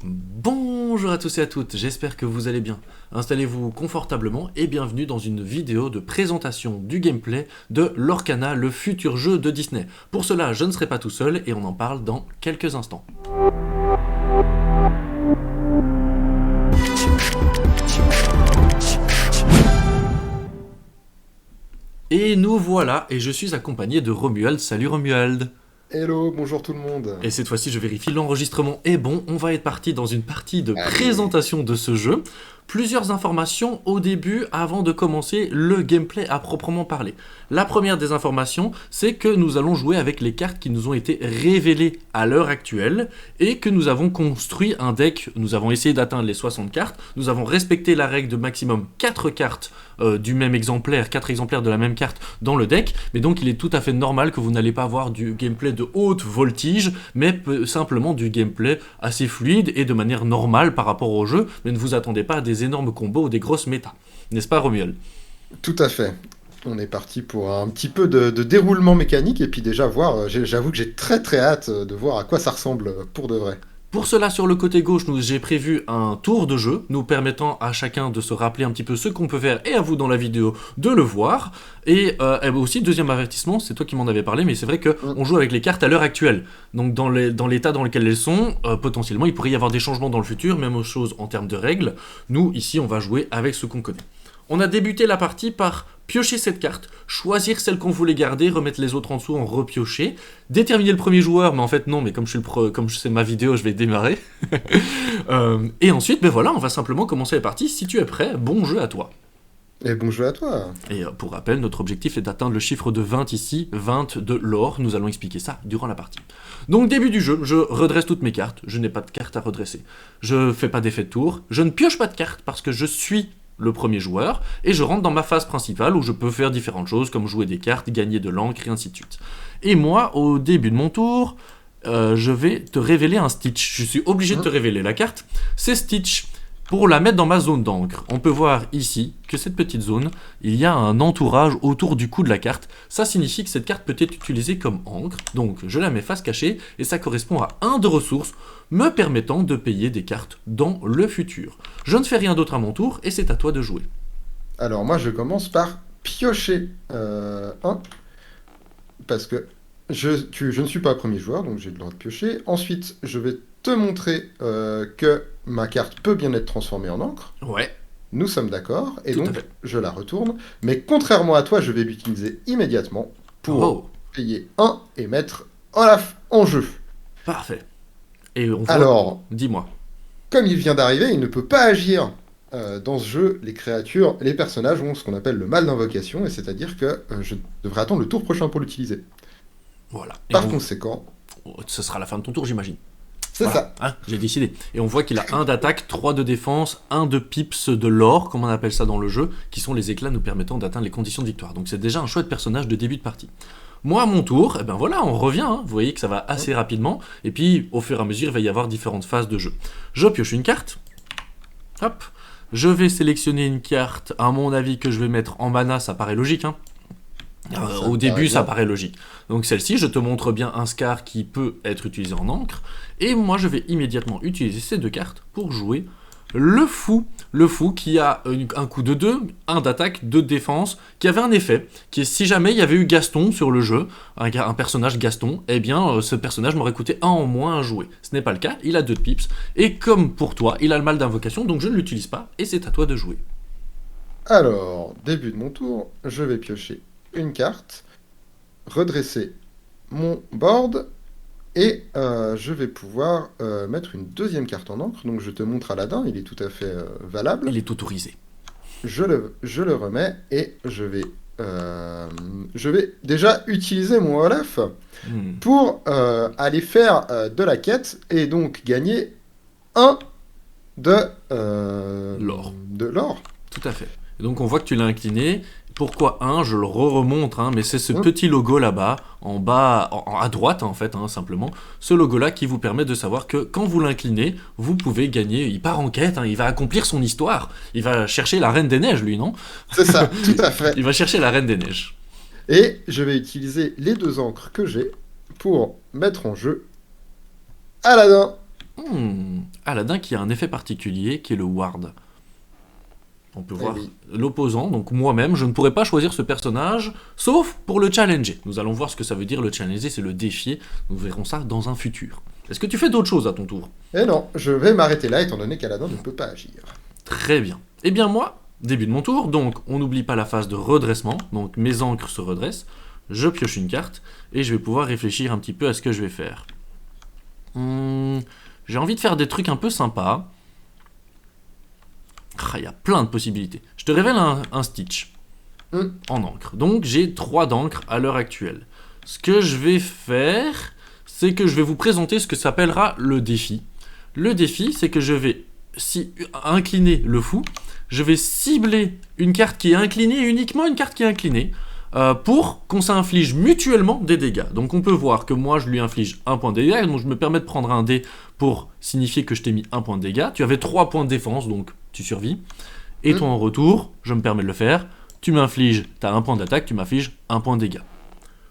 Bonjour à tous et à toutes, j'espère que vous allez bien. Installez-vous confortablement et bienvenue dans une vidéo de présentation du gameplay de Lorcana, le futur jeu de Disney. Pour cela, je ne serai pas tout seul et on en parle dans quelques instants. Et nous voilà, et je suis accompagné de Romuald. Salut Romuald. Hello, bonjour tout le monde. Et cette fois-ci, je vérifie l'enregistrement est bon. On va être parti dans une partie de présentation de ce jeu. Plusieurs informations au début avant de commencer le gameplay à proprement parler. La première des informations, c'est que nous allons jouer avec les cartes qui nous ont été révélées à l'heure actuelle et que nous avons construit un deck. Nous avons essayé d'atteindre les 60 cartes. Nous avons respecté la règle de maximum 4 cartes du même exemplaire, 4 exemplaires de la même carte dans le deck. Mais donc il est tout à fait normal que vous n'allez pas avoir du gameplay de haute voltige, mais simplement du gameplay assez fluide et de manière normale par rapport au jeu. Mais ne vous attendez pas à des énormes combos ou des grosses méta. N'est-ce pas Romuald ? Tout à fait. On est parti pour un petit peu de déroulement mécanique et puis déjà voir, j'avoue que j'ai très très hâte de voir à quoi ça ressemble pour de vrai. Pour cela, sur le côté gauche, j'ai prévu un tour de jeu, nous permettant à chacun de se rappeler un petit peu ce qu'on peut faire, et à vous dans la vidéo de le voir. Et aussi, deuxième avertissement, c'est toi qui m'en avais parlé, mais c'est vrai qu'on joue avec les cartes à l'heure actuelle. Donc dans l'état dans lequel elles sont, potentiellement, il pourrait y avoir des changements dans le futur, même chose en termes de règles. Nous, ici, on va jouer avec ce qu'on connaît. On a débuté la partie par piocher cette carte, choisir celle qu'on voulait garder, remettre les autres en dessous, en repiocher, déterminer le premier joueur, mais en fait non, mais comme c'est ma vidéo, je vais démarrer. Et ensuite, ben voilà, on va simplement commencer la partie. Si tu es prêt, bon jeu à toi. Et bon jeu à toi. Et pour rappel, notre objectif est d'atteindre le chiffre de 20 ici, 20 de l'or. Nous allons expliquer ça durant la partie. Donc début du jeu, je redresse toutes mes cartes. Je n'ai pas de cartes à redresser. Je fais pas d'effet de tour. Je ne pioche pas de cartes parce que je suis le premier joueur, et je rentre dans ma phase principale où je peux faire différentes choses comme jouer des cartes, gagner de l'encre et ainsi de suite. Et moi, au début de mon tour, je vais te révéler un Stitch. Je suis obligé de te révéler la carte. C'est Stitch. Pour la mettre dans ma zone d'encre, on peut voir ici que cette petite zone, il y a un entourage autour du cou de la carte. Ça signifie que cette carte peut être utilisée comme encre. Donc je la mets face cachée et ça correspond à 1 de ressources me permettant de payer des cartes dans le futur. Je ne fais rien d'autre à mon tour et c'est à toi de jouer. Alors moi je commence par piocher un, parce que je ne suis pas premier joueur, donc j'ai le droit de piocher. Ensuite je vais te montrer que ma carte peut bien être transformée en encre. Ouais. Nous sommes d'accord, et Tout donc je la retourne. Mais contrairement à toi, je vais l'utiliser immédiatement pour payer 1 et mettre Olaf en jeu. Parfait. Et on voit... Alors, dis-moi. Comme il vient d'arriver, il ne peut pas agir dans ce jeu. Les créatures, les personnages ont ce qu'on appelle le mal d'invocation, et c'est-à-dire que je devrais attendre le tour prochain pour l'utiliser. Voilà. Par conséquent... Ce sera la fin de ton tour, j'imagine. C'est ça. Hein, j'ai décidé. Et on voit qu'il a 1 d'attaque, 3 de défense, 1 de pips de l'or, comme on appelle ça dans le jeu, qui sont les éclats nous permettant d'atteindre les conditions de victoire. Donc c'est déjà un chouette personnage de début de partie. Moi, à mon tour, ben voilà, on revient. Hein. Vous voyez que ça va assez rapidement. Et puis, au fur et à mesure, il va y avoir différentes phases de jeu. Je pioche une carte. Hop. Je vais sélectionner une carte, à mon avis, que je vais mettre en mana. Ça paraît logique, hein. Au début, ça paraît logique. Donc celle-ci, je te montre bien un Scar qui peut être utilisé en encre. Et moi, je vais immédiatement utiliser ces 2 cartes pour jouer le fou. Le fou qui a un coup de 2, 1 d'attaque, 2 de défense, qui avait un effet, qui est si jamais il y avait eu Gaston sur le jeu, un personnage Gaston, eh bien ce personnage m'aurait coûté 1 en moins à jouer. Ce n'est pas le cas, il a 2 de pips, et comme pour toi, il a le mal d'invocation, donc je ne l'utilise pas, et c'est à toi de jouer. Alors, début de mon tour, je vais piocher une carte, redresser mon board, et je vais pouvoir mettre une 2e carte en encre. Donc je te montre Aladdin, il est tout à fait valable. Il est autorisé. Je le remets, et je vais déjà utiliser mon Olaf pour aller faire de la quête, et donc gagner 1 de l'or. Tout à fait. Et donc on voit que tu l'as incliné. Pourquoi 1 ? Je le remontre, hein, mais c'est ce petit logo là-bas, en bas, à droite en fait, hein, simplement. Ce logo-là qui vous permet de savoir que quand vous l'inclinez, vous pouvez gagner. Il part en quête, hein, il va accomplir son histoire. Il va chercher la Reine des Neiges, lui, non ? C'est ça, tout à fait. Il va chercher la Reine des Neiges. Et je vais utiliser les 2 encres que j'ai pour mettre en jeu Aladdin. Aladdin qui a un effet particulier qui est le ward. On peut Eh voir oui. l'opposant, donc moi-même, je ne pourrais pas choisir ce personnage, sauf pour le challenger. Nous allons voir ce que ça veut dire le challenger, c'est le défier. Nous verrons ça dans un futur. Est-ce que tu fais d'autres choses à ton tour? Et non, je vais m'arrêter là étant donné qu'Aladin ne peut pas agir. Très bien. Eh bien moi, début de mon tour, donc on n'oublie pas la phase de redressement, donc mes encres se redressent, je pioche une carte, et je vais pouvoir réfléchir un petit peu à ce que je vais faire. J'ai envie de faire des trucs un peu sympas. Il y a plein de possibilités. Je te révèle un Stitch en encre. Donc j'ai 3 d'encre à l'heure actuelle. Ce que je vais faire, c'est que je vais vous présenter ce que s'appellera le défi. Le défi, c'est que je vais incliner le fou. Je vais cibler une carte qui est inclinée, uniquement une carte qui est inclinée, pour qu'on s'inflige mutuellement des dégâts. Donc on peut voir que moi je lui inflige un point de dégâts, donc je me permets de prendre un dé pour signifier que je t'ai mis un point de dégâts. Tu avais 3 points de défense, donc tu survis. Et toi en retour, je me permets de le faire, tu m'infliges, t'as un point d'attaque, tu m'infliges un point de dégâts.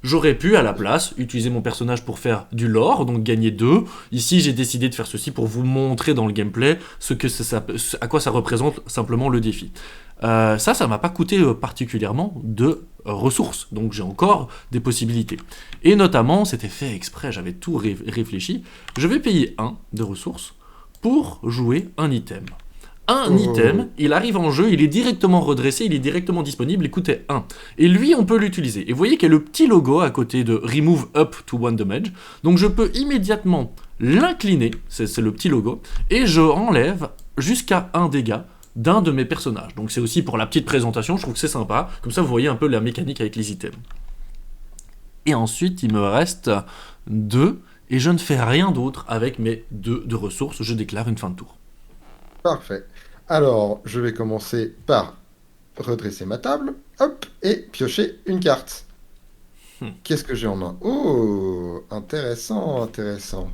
J'aurais pu à la place utiliser mon personnage pour faire du lore, donc gagner 2. Ici j'ai décidé de faire ceci pour vous montrer dans le gameplay à quoi ça représente simplement le défi. Ça m'a pas coûté particulièrement de ressources, donc j'ai encore des possibilités. Et notamment, c'était fait exprès, j'avais tout réfléchi, je vais payer 1 de ressources pour jouer un item. Un item, il arrive en jeu, il est directement redressé, il est directement disponible, il coûtait 1. Et lui, on peut l'utiliser. Et vous voyez qu'il y a le petit logo à côté de Remove Up to 1 Damage. Donc je peux immédiatement l'incliner, c'est le petit logo, et je enlève jusqu'à 1 dégât d'un de mes personnages. Donc c'est aussi pour la petite présentation, je trouve que c'est sympa. Comme ça, vous voyez un peu la mécanique avec les items. Et ensuite, il me reste 2, et je ne fais rien d'autre avec mes 2 de ressources. Je déclare une fin de tour. Parfait. Alors, je vais commencer par redresser ma table, hop, et piocher une carte. Qu'est-ce que j'ai en main? Oh, intéressant, intéressant.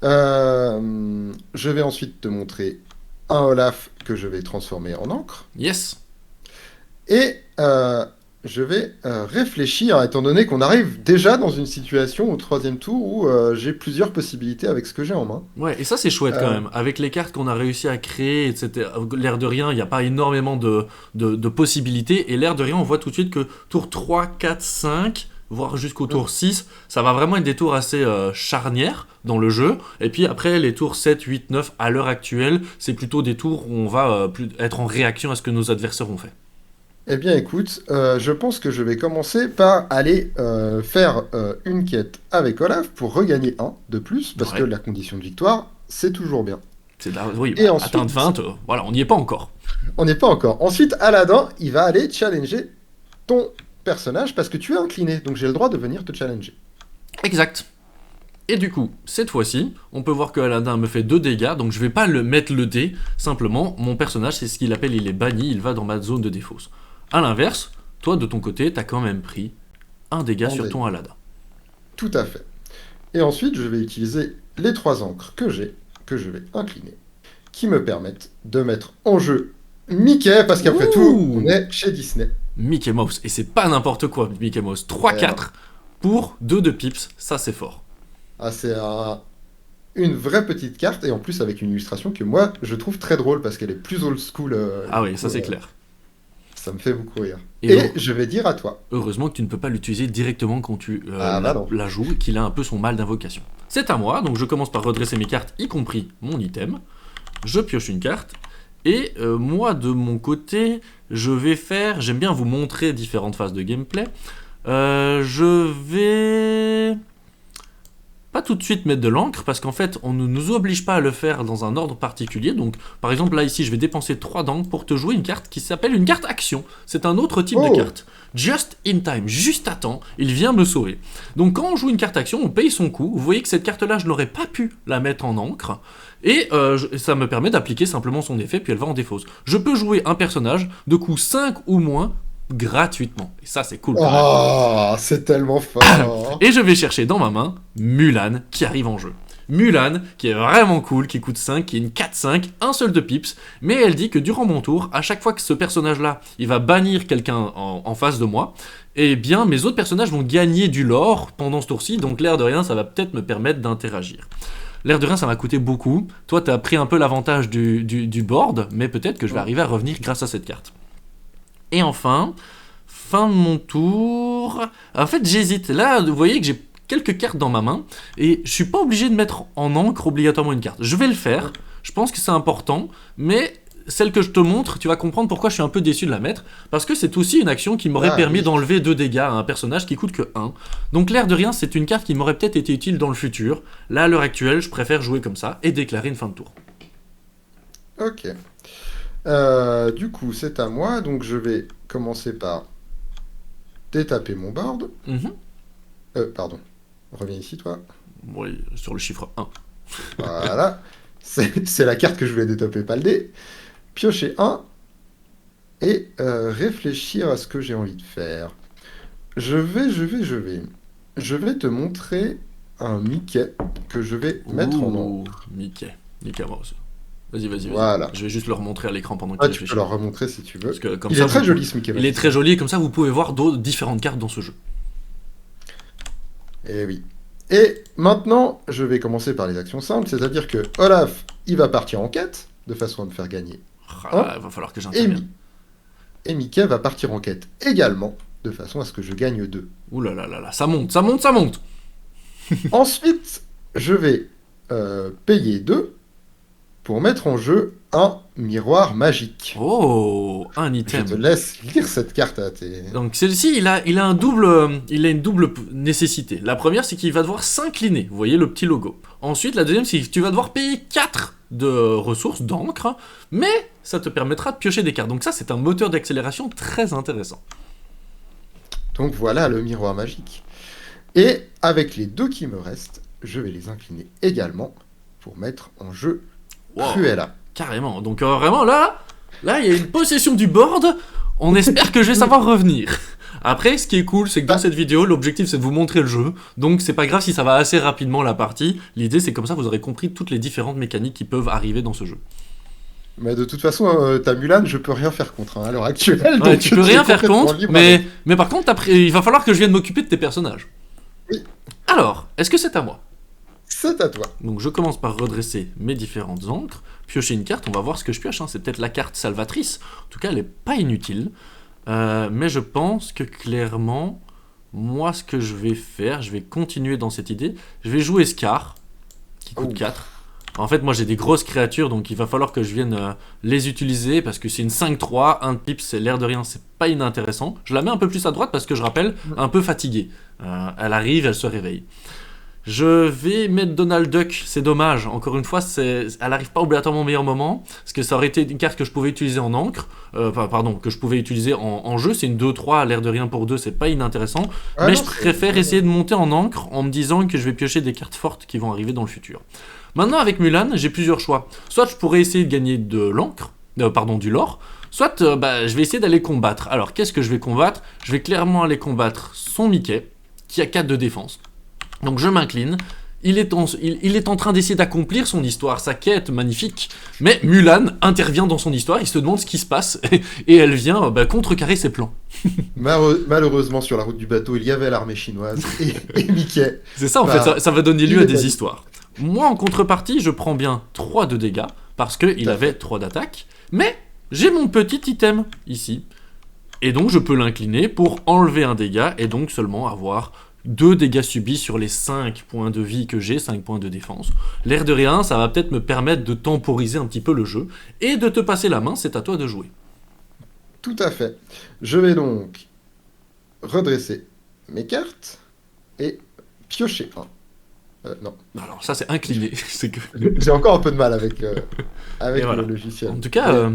Je vais ensuite te montrer un Olaf que je vais transformer en encre. Yes. Et je vais réfléchir, étant donné qu'on arrive déjà dans une situation au 3e tour où j'ai plusieurs possibilités avec ce que j'ai en main. Ouais, et ça c'est chouette quand même. Avec les cartes qu'on a réussi à créer, etc. L'air de rien, il n'y a pas énormément de possibilités. Et l'air de rien, on voit tout de suite que tour 3, 4, 5, voire jusqu'au tour 6, ça va vraiment être des tours assez charnières dans le jeu. Et puis après, les tours 7, 8, 9, à l'heure actuelle, c'est plutôt des tours où on va être en réaction à ce que nos adversaires ont fait. Eh bien, écoute, je pense que je vais commencer par aller faire une quête avec Olaf pour regagner 1 de plus, parce que la condition de victoire, c'est toujours bien. Oui, Et ensuite, atteindre 20, voilà, on n'y est pas encore. On n'est pas encore. Ensuite, Aladdin, il va aller challenger ton personnage parce que tu es incliné, donc j'ai le droit de venir te challenger. Exact. Et du coup, cette fois-ci, on peut voir que Aladdin me fait 2 dégâts, donc je vais pas mettre le dé, simplement, mon personnage, c'est ce qu'il appelle, il est banni, il va dans ma zone de défausse. A l'inverse, toi de ton côté, t'as quand même pris 1 dégât sur ton Aladdin. Tout à fait. Et ensuite, je vais utiliser les 3 encres que j'ai, que je vais incliner, qui me permettent de mettre en jeu Mickey, parce qu'après tout, on est chez Disney. Mickey Mouse, et c'est pas n'importe quoi, Mickey Mouse. 3-4 pour 2 de pips, ça c'est fort. Ah, c'est une vraie petite carte, et en plus avec une illustration que moi, je trouve très drôle, parce qu'elle est plus old school. Ah oui, ça c'est clair. Ça me fait beaucoup rire. Et je vais dire à toi. Heureusement que tu ne peux pas l'utiliser directement quand tu la joues, qu'il a un peu son mal d'invocation. C'est à moi, donc je commence par redresser mes cartes, y compris mon item. Je pioche une carte. Et moi, de mon côté, je vais faire... J'aime bien vous montrer différentes phases de gameplay. Je vais... Pas tout de suite mettre de l'encre, parce qu'en fait, on ne nous oblige pas à le faire dans un ordre particulier. Donc, par exemple, là, ici, je vais dépenser 3 d'encre pour te jouer une carte qui s'appelle une carte action. C'est un autre type de carte. Just in time, juste à temps, il vient me sauver. Donc, quand on joue une carte action, on paye son coût. Vous voyez que cette carte-là, je n'aurais pas pu la mettre en encre. Et ça me permet d'appliquer simplement son effet, puis elle va en défausse. Je peux jouer un personnage de coût 5 ou moins, gratuitement. Et ça, c'est cool. Oh, c'est tellement fort. Et je vais chercher dans ma main Mulan qui arrive en jeu. Mulan, qui est vraiment cool, qui coûte 5, qui est une 4-5, un seul de pips, mais elle dit que durant mon tour, à chaque fois que ce personnage-là, il va bannir quelqu'un en face de moi, eh bien, mes autres personnages vont gagner du lore pendant ce tour-ci, donc l'air de rien, ça va peut-être me permettre d'interagir. L'air de rien, ça m'a coûté beaucoup. Toi, t'as pris un peu l'avantage du board, mais peut-être que je vais arriver à revenir grâce à cette carte. Et enfin, fin de mon tour. En fait, j'hésite. Là, vous voyez que j'ai quelques cartes dans ma main, et je suis pas obligé de mettre en encre obligatoirement une carte. Je vais le faire, je pense que c'est important, mais celle que je te montre, tu vas comprendre pourquoi je suis un peu déçu de la mettre, parce que c'est aussi une action qui m'aurait permis d'enlever 2 dégâts à un personnage qui coûte que 1. Donc l'air de rien, c'est une carte qui m'aurait peut-être été utile dans le futur. Là, à l'heure actuelle, je préfère jouer comme ça et déclarer une fin de tour. Ok. Du coup, c'est à moi, donc je vais commencer par détaper mon board. Pardon. Reviens ici, toi. Oui, sur le chiffre 1. Voilà. C'est la carte que je voulais détaper, pas le dé. Piocher 1 et réfléchir à ce que j'ai envie de faire. Je vais te montrer un Mickey que je vais mettre en encre. Mickey. Mickey Mouse. Vas-y. Voilà. Je vais juste le remontrer à l'écran pendant qu'il Tu réfléchit. peux leur remontrer si tu veux. Parce que, comme il ça, est très joli ce Mickey Mouse. Il est très joli, comme ça vous pouvez voir différentes cartes dans ce jeu. Eh oui. Et maintenant, je vais commencer par les actions simples, c'est-à-dire que Olaf, il va partir en quête, de façon à me faire gagner. Il va falloir que j'intervienne. Et Mickey va partir en quête également, de façon à ce que je gagne 2. Ouh là là, ça monte. Ensuite, je vais payer 2 pour mettre en jeu un miroir magique. Oh, un item. Je te laisse lire cette carte à tes... Donc celle-ci, il a une double nécessité. La première, c'est qu'il va devoir s'incliner. Vous voyez le petit logo. Ensuite, la deuxième, c'est que tu vas devoir payer 4 de ressources d'encre, mais ça te permettra de piocher des cartes. Donc ça, c'est un moteur d'accélération très intéressant. Donc voilà le miroir magique. Et avec les 2 qui me restent, je vais les incliner également pour mettre en jeu Cruella. Carrément. Donc vraiment là, il y a une possession du board. On espère que je vais savoir revenir. Après, ce qui est cool, c'est que dans cette vidéo, l'objectif c'est de vous montrer le jeu. Donc c'est pas grave si ça va assez rapidement la partie. L'idée c'est comme ça vous aurez compris toutes les différentes mécaniques qui peuvent arriver dans ce jeu. Mais de toute façon, ta Mulan, je peux rien faire contre à l'heure actuelle. Ouais, tu peux rien faire contre, mais par contre, il va falloir que je vienne m'occuper de tes personnages. Oui. Alors, est-ce que c'est à moi ? C'est à toi. Donc je commence par redresser mes différentes encres, piocher une carte, on va voir ce que je pioche, hein. C'est peut-être la carte salvatrice, en tout cas elle n'est pas inutile, mais je pense que clairement, moi ce que je vais faire, je vais continuer dans cette idée, je vais jouer Scar, qui coûte 4. En fait moi j'ai des grosses créatures, donc il va falloir que je vienne les utiliser, parce que c'est une 5-3, un de pipe, c'est l'air de rien, c'est pas inintéressant. Je la mets un peu plus à droite parce que je rappelle, un peu fatiguée. Elle arrive, elle se réveille. Je vais mettre Donald Duck, c'est dommage, encore une fois, elle arrive pas obligatoirement au meilleur moment, parce que ça aurait été une carte que je pouvais utiliser en encre, que je pouvais utiliser en jeu, c'est une 2-3, à l'air de rien pour 2, c'est pas inintéressant, mais je préfère essayer de monter en encre en me disant que je vais piocher des cartes fortes qui vont arriver dans le futur. Maintenant, avec Mulan, j'ai plusieurs choix. Soit je pourrais essayer de gagner du lore, soit je vais essayer d'aller combattre. Alors, qu'est-ce que je vais combattre ? Je vais clairement aller combattre son Mickey, qui a 4 de défense. Donc je m'incline, il est en train d'essayer d'accomplir son histoire, sa quête magnifique, mais Mulan intervient dans son histoire, il se demande ce qui se passe, et elle vient contrecarrer ses plans. Malheureusement, sur la route du bateau, il y avait l'armée chinoise et Mickey. C'est ça, en fait, ça va donner lieu à des histoires. Moi, en contrepartie, je prends bien 3 de dégâts, parce qu'il avait 3 d'attaque, mais j'ai mon petit item, ici, et donc je peux l'incliner pour enlever un dégât, et donc seulement avoir 2 dégâts subis sur les 5 points de vie que j'ai, 5 points de défense. L'air de rien, ça va peut-être me permettre de temporiser un petit peu le jeu, et de te passer la main, c'est à toi de jouer. Tout à fait. Je vais donc redresser mes cartes, et piocher un. Non. Alors ça c'est incliné, c'est que... J'ai encore un peu de mal avec le logiciel. En tout cas,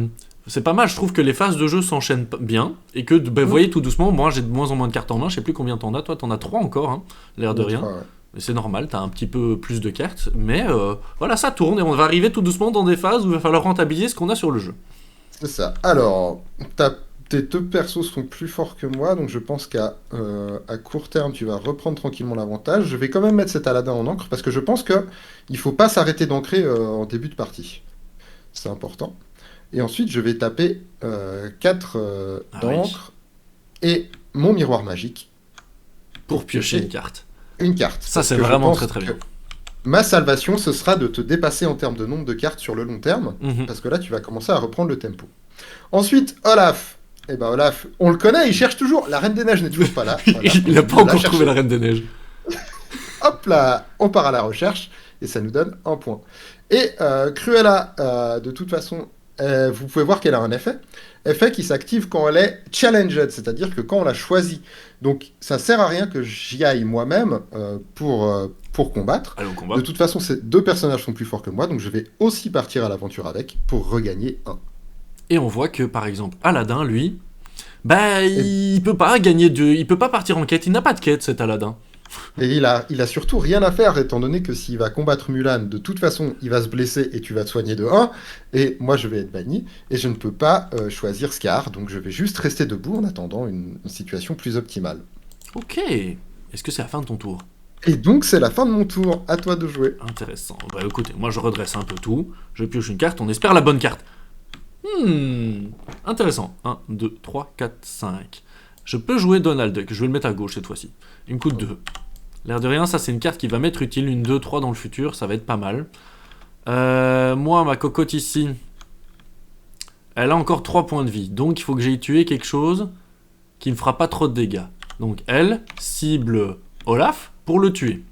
c'est pas mal, je trouve que les phases de jeu s'enchaînent bien, et que, vous voyez, tout doucement, moi j'ai de moins en moins de cartes en main, je sais plus combien t'en as, toi t'en as 3 encore, hein, l'air de rien. 3, ouais. C'est normal, t'as un petit peu plus de cartes, mais voilà, ça tourne, et on va arriver tout doucement dans des phases où il va falloir rentabiliser ce qu'on a sur le jeu. C'est ça. Alors, tes 2 persos sont plus forts que moi, donc je pense qu'à court terme, tu vas reprendre tranquillement l'avantage. Je vais quand même mettre cet Aladdin en encre, parce que je pense qu'il faut pas s'arrêter d'ancrer en début de partie. C'est important. Et ensuite, je vais taper 4 d'encre et mon miroir magique pour piocher une carte. Une carte. Ça, c'est vraiment très très bien. ma salvation, ce sera de te dépasser en termes de nombre de cartes sur le long terme, parce que là, tu vas commencer à reprendre le tempo. Ensuite, Olaf. Eh ben Olaf, on le connaît, il cherche toujours. La Reine des Neiges n'est toujours pas là. Voilà, Il n'a pas encore trouvé la Reine des Neiges. Hop là, on part à la recherche, et ça nous donne un point. Et Cruella, de toute façon, vous pouvez voir qu'elle a un effet qui s'active quand elle est challenged, c'est-à-dire que quand on la choisit. Donc ça sert à rien que j'y aille moi-même pour combattre. Allez, on combat. De toute façon, ces deux personnages sont plus forts que moi, donc je vais aussi partir à l'aventure avec pour regagner un. Et on voit que, par exemple, Aladdin, lui, bah, il peut pas gagner il peut pas partir en quête, il n'a pas de quête, cet Aladdin. Et il a surtout rien à faire, étant donné que s'il va combattre Mulan, de toute façon, il va se blesser et tu vas te soigner de 1, et moi je vais être banni, et je ne peux pas choisir Scar, donc je vais juste rester debout en attendant une situation plus optimale. Ok. Est-ce que c'est la fin de ton tour? Et donc c'est la fin de mon tour, à toi de jouer. Intéressant. Bah écoutez, moi je redresse un peu tout, je pioche une carte, on espère la bonne carte. Intéressant. 1, 2, 3, 4, 5. Je peux jouer Donald Duck, je vais le mettre à gauche cette fois-ci. Il me coûte 2. L'air de rien, ça c'est une carte qui va m'être utile, une 2, 3 dans le futur, ça va être pas mal. Moi, ma cocotte ici, elle a encore 3 points de vie, donc il faut que j'aille tuer quelque chose qui ne fera pas trop de dégâts. Donc elle cible Olaf pour le tuer.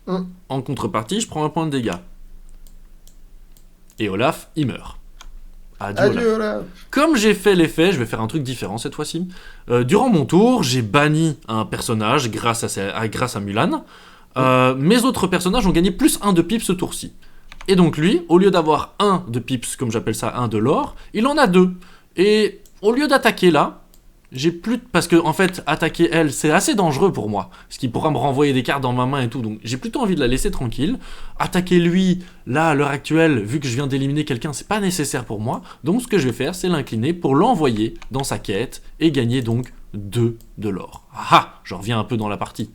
En contrepartie, je prends un point de dégâts. Et Olaf, il meurt. Adieu Olaf. Comme j'ai fait l'effet, je vais faire un truc différent cette fois-ci. Durant mon tour, j'ai banni un personnage grâce à Mulan. Mes autres personnages ont gagné plus 1 de pips ce tour-ci. Et donc lui, au lieu d'avoir 1 de pips, comme j'appelle ça, 1 de l'or, il en a 2. Et au lieu d'attaquer là, j'ai plus parce que en fait attaquer elle c'est assez dangereux pour moi, parce qu'il pourra me renvoyer des cartes dans ma main et tout, donc j'ai plutôt envie de la laisser tranquille. Attaquer lui là à l'heure actuelle, vu que je viens d'éliminer quelqu'un, c'est pas nécessaire pour moi, donc ce que je vais faire c'est l'incliner pour l'envoyer dans sa quête et gagner donc 2 de l'or. Ah, je reviens un peu dans la partie.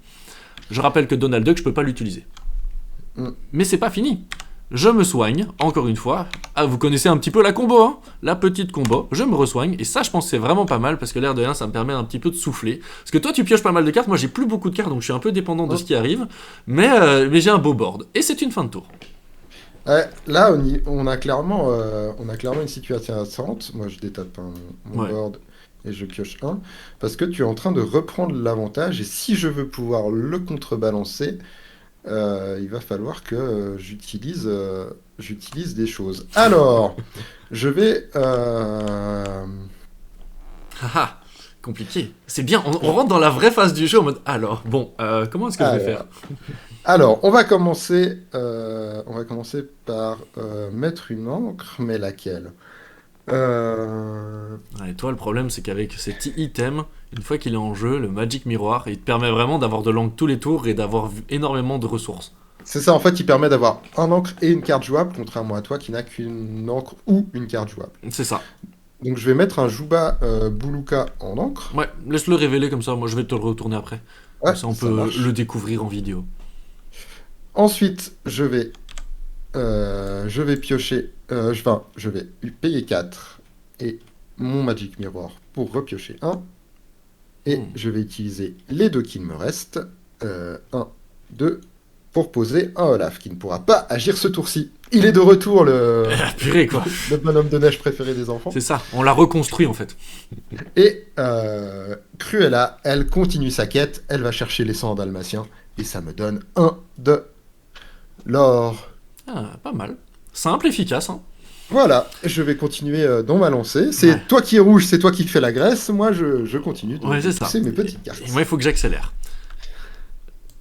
Je rappelle que Donald Duck je peux pas l'utiliser, mais c'est pas fini. Je me soigne, encore une fois. Ah, vous connaissez un petit peu la combo, hein? La petite combo. Je me resoigne, et ça, je pense que c'est vraiment pas mal, parce que l'air de rien, ça me permet un petit peu de souffler. Parce que toi, tu pioches pas mal de cartes, moi, j'ai plus beaucoup de cartes, donc je suis un peu dépendant de ce qui arrive. Mais j'ai un beau board. Et c'est une fin de tour. Là, on a clairement une situation intéressante. Moi, je détape mon board et je pioche 1, parce que tu es en train de reprendre l'avantage, et si je veux pouvoir le contrebalancer... il va falloir que j'utilise des choses. Alors, je vais... Compliqué. C'est bien, on rentre dans la vraie phase du jeu en mode... Alors, bon, comment est-ce que je vais faire? Alors, on va commencer par mettre une encre, mais laquelle Et toi, le problème, c'est qu'avec cet item, une fois qu'il est en jeu, le Magic Miroir, il te permet vraiment d'avoir de l'encre tous les tours et d'avoir énormément de ressources. C'est ça, en fait, il permet d'avoir un encre et une carte jouable, contrairement à toi qui n'a qu'une encre ou une carte jouable. C'est ça. Donc je vais mettre un Juba Buluka en encre. Ouais, laisse-le révéler comme ça, moi je vais te le retourner après. Ouais, comme ça, on peut le découvrir en vidéo. Ensuite, je vais piocher... je vais payer 4 et mon Magic Mirror pour repiocher 1. Et je vais utiliser les 2 qu'il me reste. 1, 2, pour poser un Olaf qui ne pourra pas agir ce tour-ci. Il est de retour, Purée, quoi. Le bonhomme de neige préféré des enfants. C'est ça, on l'a reconstruit en fait. Et Cruella, elle continue sa quête. Elle va chercher les 100 dalmatiens. Et ça me donne 1 de l'or. Ah, pas mal. Simple, efficace, hein. Voilà, je vais continuer dans ma lancée. C'est toi qui es rouge, c'est toi qui fais la graisse. Moi, je continue de pousser mes petites cartes. Et moi, il faut que j'accélère.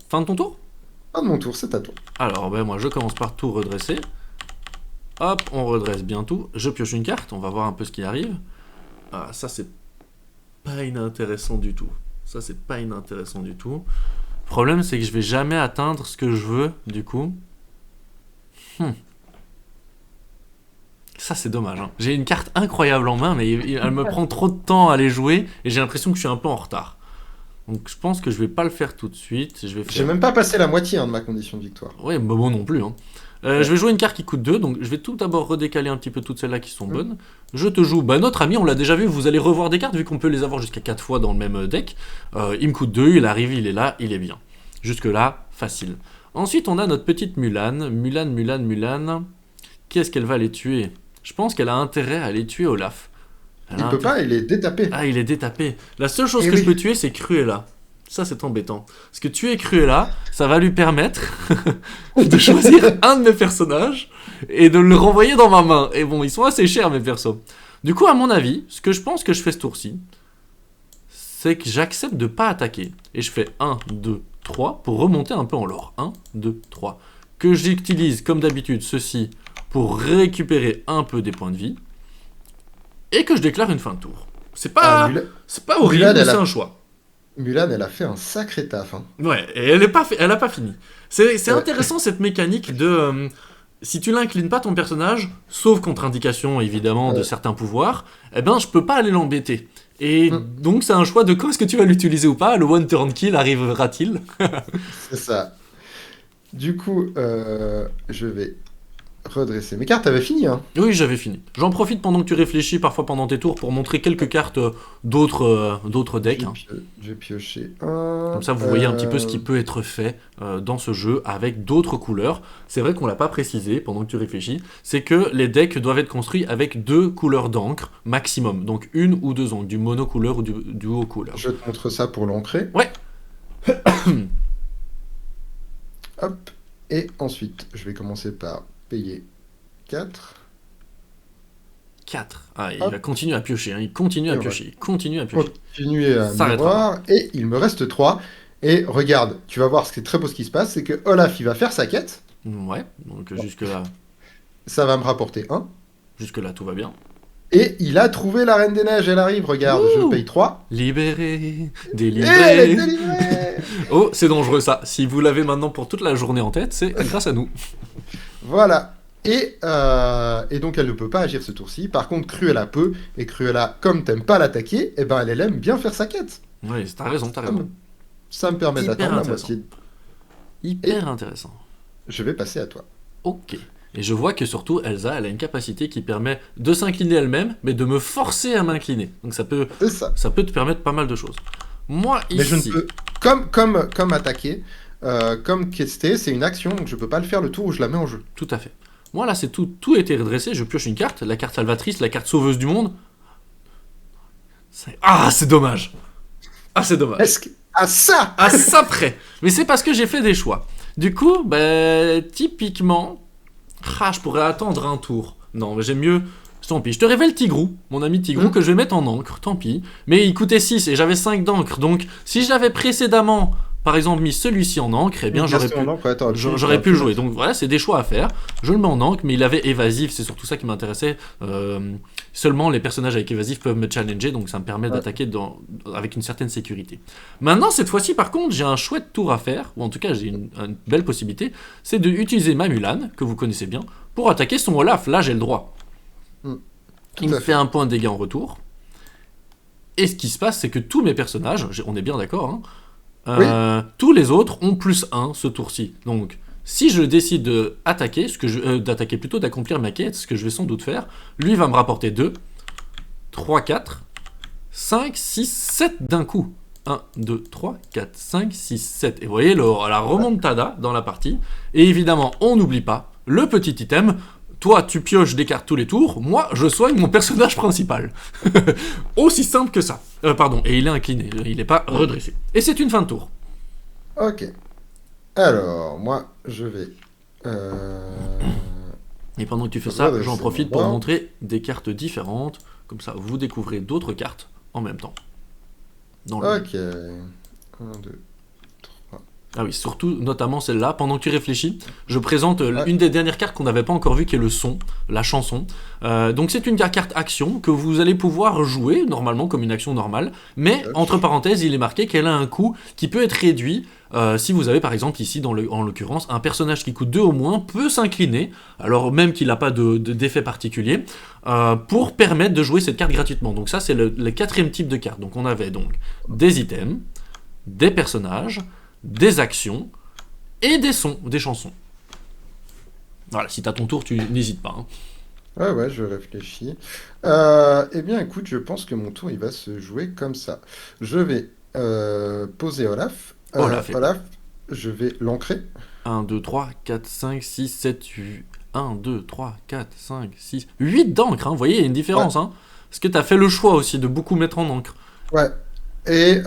Fin de ton tour? Fin de mon tour, c'est à toi. Alors, moi, je commence par tout redresser. Hop, on redresse bien tout. Je pioche une carte, on va voir un peu ce qui arrive. Ah, ça, c'est pas inintéressant du tout. Le problème, c'est que je vais jamais atteindre ce que je veux, du coup. Ça, c'est dommage, hein. J'ai une carte incroyable en main, mais elle me prend trop de temps à les jouer, et j'ai l'impression que je suis un peu en retard. Donc je pense que je vais pas le faire tout de suite. J'ai même pas passé la moitié de ma condition de victoire. Ouais, bah moi non plus, hein. Je vais jouer une carte qui coûte 2, donc je vais tout d'abord redécaler un petit peu toutes celles-là qui sont bonnes. Je te joue, notre ami, on l'a déjà vu, vous allez revoir des cartes, vu qu'on peut les avoir jusqu'à 4 fois dans le même deck. Il me coûte 2, il arrive, il est là, il est bien. Jusque là, facile. Ensuite, on a notre petite Mulan. Mulan. Qu'est-ce qu'elle va aller tuer? Je pense qu'elle a intérêt à aller tuer Olaf. Elle a Il peut intérêt- pas, il est détapé. Ah, il est détapé. La seule chose Eh que je oui. peux tuer, c'est Cruella. Ça, c'est embêtant. Parce que tuer Cruella, ça va lui permettre de choisir un de mes personnages et de le renvoyer dans ma main. Et bon, ils sont assez chers, mes persos. Du coup, à mon avis, ce que je pense que je fais ce tour-ci, c'est que j'accepte de pas attaquer. Et je fais 1, 2, 3 pour remonter un peu en lore. 1, 2, 3. Que j'utilise, comme d'habitude, ceci pour récupérer un peu des points de vie. Et que je déclare une fin de tour. C'est Ah, pas, c'est pas horrible, Mulan, mais elle c'est a- un choix. Mulan, elle a fait un sacré taf. Hein. Ouais, et elle a pas fini. C'est Ouais. intéressant cette mécanique de si tu l'inclines pas ton personnage, sauf contre indication évidemment de Ouais. certains pouvoirs, eh ben je peux pas aller l'embêter. Et Mm. donc c'est un choix de quand est-ce que tu vas l'utiliser ou pas. Le one turn kill arrivera-t-il? C'est ça. Du coup, je vais redresser mes cartes. T'avais fini, hein? Oui, j'avais fini. J'en profite pendant que tu réfléchis parfois pendant tes tours pour montrer quelques cartes d'autres decks. Hein. Je vais piocher un. Comme ça, vous voyez un petit peu ce qui peut être fait dans ce jeu avec d'autres couleurs. C'est vrai qu'on l'a pas précisé pendant que tu réfléchis. C'est que les decks doivent être construits avec 2 couleurs d'encre maximum. Donc une ou deux encres, du monocouleur ou du duo couleur. Je te montre ça pour l'ancrer. Ouais. Hop. Et ensuite, je vais commencer par payer 4. 4. Ah, il Hop. va continuer à piocher. Hein. Il continue à Et piocher. Il continue à piocher. Continuer à S'arrêtera miroir. Et il me reste 3. Et regarde, tu vas voir ce qui est très beau ce qui se passe. C'est que Olaf, il va faire sa quête. Ouais. Donc Bon. jusque-là, Ça va me rapporter 1. tout va bien. Et il a trouvé la Reine des Neiges. Elle arrive. Regarde, je Ouh. paye 3. Libéré, Et elle délivré. est délivrée. Oh, c'est dangereux ça. Si vous l'avez maintenant pour toute la journée en tête, c'est grâce à nous. Voilà. Et donc elle ne peut pas agir ce tour-ci. Par contre, Cruella peut. Et Cruella, comme t'aimes pas l'attaquer, eh ben elle aime bien faire sa quête. Oui, t'as raison, t'as raison. Ça me permet Hyper d'attendre la intéressant. moitié. Hyper intéressant. Je vais passer à toi. Ok. Et je vois que surtout, Elsa, elle a une capacité qui permet de s'incliner elle-même, mais de me forcer à m'incliner. Donc ça peut C'est ça. te permettre pas mal de choses. Moi, ici... Mais je ne peux. Comme attaquer, comme quester, c'est une action, donc je peux pas le faire le tour où je la mets en jeu. Tout à fait. Moi, là, c'est tout a été redressé. Je pioche une carte, la carte salvatrice, la carte sauveuse du monde. Ah, c'est dommage. Ah, c'est dommage. Est-ce que. Ah, ça À ça près. Mais c'est parce que j'ai fait des choix. Du coup, typiquement... Ah, je pourrais attendre un tour. Non, mais j'aime mieux... Tant pis. Je te révèle Tigrou, mon ami Tigrou, que je vais mettre en encre. Tant pis. Mais il coûtait 6 et j'avais 5 d'encre. Donc, si j'avais précédemment, par exemple, mis celui-ci en encre, eh bien, j'aurais pu le jouer. Donc voilà, c'est des choix à faire. Je le mets en encre, mais il avait évasif. C'est surtout ça qui m'intéressait. Seulement, les personnages avec évasif peuvent me challenger. Donc, ça me permet d'attaquer avec une certaine sécurité. Maintenant, cette fois-ci, par contre, j'ai un chouette tour à faire. Ou en tout cas, j'ai une belle possibilité. C'est d'utiliser ma Mulan, que vous connaissez bien, pour attaquer son Olaf. Là, j'ai le droit. Il me fait un point de dégâts en retour. Et ce qui se passe, c'est que tous mes personnages, on est bien d'accord, hein, tous les autres ont plus 1 ce tour-ci. Donc, si je décide d'attaquer, d'attaquer plutôt, d'accomplir ma quête, ce que je vais sans doute faire, lui va me rapporter 2, 3, 4, 5, 6, 7 d'un coup. 1, 2, 3, 4, 5, 6, 7. Et vous voyez la remontada dans la partie. Et évidemment, on n'oublie pas le petit item. Toi, tu pioches des cartes tous les tours, moi, je soigne mon personnage principal. Aussi simple que ça. Pardon, et il est incliné, il n'est pas redressé. Et c'est une fin de tour. Ok. Alors, moi, je vais. Et pendant que tu fais ça, Ouais, j'en c'est profite bon. pour montrer des cartes différentes. Comme ça, vous découvrez d'autres cartes en même temps. Dans le... Ok. 1, 2. Ah oui, surtout, notamment celle-là. Pendant que tu réfléchis, je présente une des dernières cartes qu'on n'avait pas encore vue, qui est le son, la chanson. Donc c'est une carte action que vous allez pouvoir jouer, normalement, comme une action normale. Mais, entre parenthèses, il est marqué qu'elle a un coût qui peut être réduit. Si vous avez, par exemple, ici, en l'occurrence, un personnage qui coûte 2 au moins, peut s'incliner, alors même qu'il n'a pas d'effet particulier, pour permettre de jouer cette carte gratuitement. Donc ça, c'est le 4e type de carte. Donc on avait donc des items, des personnages, des actions et des sons, des chansons. Voilà, si t'as ton tour, tu n'hésites pas. Hein. Ouais, je réfléchis. Eh bien, écoute, je pense que mon tour, il va se jouer comme ça. Je vais poser Olaf. Olaf, Olaf, je vais l'ancrer. 1, 2, 3, 4, 5, 6, 7, 8. 1, 2, 3, 4, 5, 6, 8 d'encre, hein. Vous voyez, il y a une différence. Ouais, Hein. Parce que tu as fait le choix aussi de beaucoup mettre en encre. ouais. Et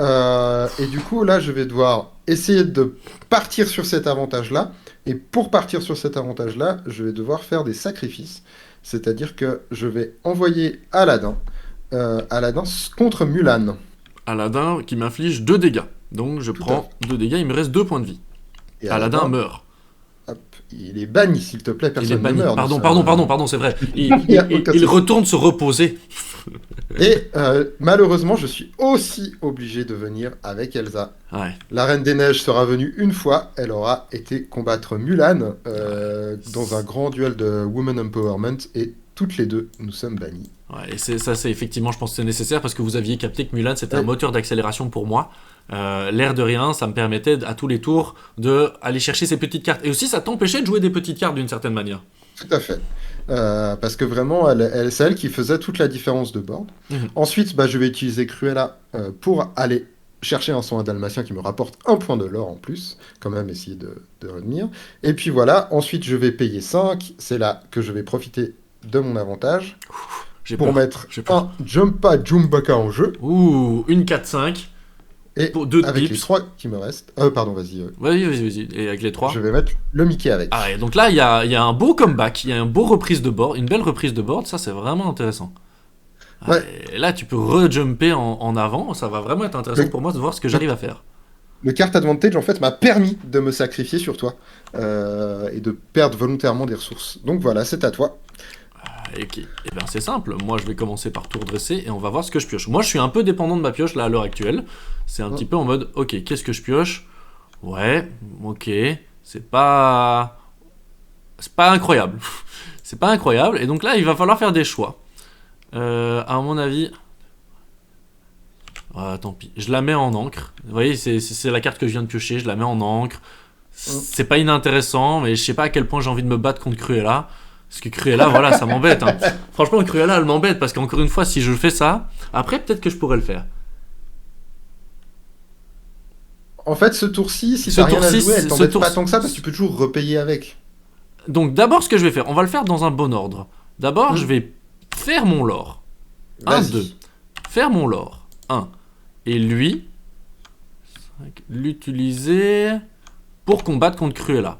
du coup, là, je vais devoir essayer de partir sur cet avantage-là. Et pour partir sur cet avantage-là, je vais devoir faire des sacrifices. C'est-à-dire que je vais envoyer Aladdin contre Mulan. Aladdin qui m'inflige 2 dégâts. Donc je Tout à prends fait. 2 dégâts, il me reste 2 points de vie. Et Aladdin Aladdin, meurt. hop, il est banni, s'il te plaît, Il est personne ne banni. meurt dans Pardon, c'est vrai. Il y a aucun Il souci. retourne se reposer. Et malheureusement, je suis aussi obligé de venir avec Elsa. Ouais. La Reine des Neiges sera venue une fois, elle aura été combattre Mulan dans un grand duel de Women Empowerment, et toutes les deux, nous sommes bannis. Ouais, et ça, c'est effectivement, je pense que c'est nécessaire parce que vous aviez capté que Mulan, c'était un Ouais, moteur d'accélération pour moi. L'air de rien, ça me permettait à tous les tours d'aller chercher ces petites cartes. Et aussi, ça t'empêchait de jouer des petites cartes d'une certaine manière. tout à fait. Parce que vraiment, c'est elle qui faisait toute la différence de board. Mhm. Ensuite, bah, je vais utiliser Cruella pour aller chercher un son à dalmatien qui me rapporte un point de l'or en plus, quand même essayer de retenir. Et puis voilà, ensuite je vais payer 5. C'est là que je vais profiter de mon avantage J'ai pour peur. mettre J'ai peur. un Jumpa Jumbaka en jeu. Ouh, une 4-5 Et pour 2 de avec les pips. 3 qui me restent... pardon, vas-y. Vas-y. Et avec les 3. Je vais mettre le Mickey avec. Ah, et donc là, il y a un beau comeback, il y a une beau reprise de board, une belle reprise de board, ça c'est vraiment intéressant. Ah, Ouais, et là, tu peux re-jumper en avant, ça va vraiment être intéressant le, pour moi de voir ce que le, j'arrive à faire. le card advantage, en fait, m'a permis de me sacrifier sur toi et de perdre volontairement des ressources. Donc voilà, c'est à toi. Et bien c'est simple, moi je vais commencer par tour dressé et on va voir ce que je pioche. Moi je suis un peu dépendant de ma pioche là à l'heure actuelle. C'est un petit peu en mode, ok, qu'est-ce que je pioche? Ouais, ok, c'est pas... C'est pas incroyable. C'est pas incroyable, et donc là il va falloir faire des choix. À mon avis... Ah, tant pis, je la mets en encre. Vous voyez, c'est la carte que je viens de piocher, je la mets en encre. C'est pas inintéressant, mais je sais pas à quel point j'ai envie de me battre contre Cruella. Parce que Cruella, voilà, ça m'embête. Hein. Franchement, Cruella, elle m'embête parce qu'encore une fois, si je fais ça, après, peut-être que je pourrais le faire. En fait, ce tour-ci, si Ce t'as rien à tour-ci, jouer, elle ce t'embête tour pas tant que ça parce que tu peux toujours repayer avec. Donc, d'abord, ce que je vais faire, on va le faire dans un bon ordre. D'abord, je vais faire mon lore. 1, 2. Vas-y. Faire mon lore. 1. Et lui, l'utiliser pour combattre contre Cruella.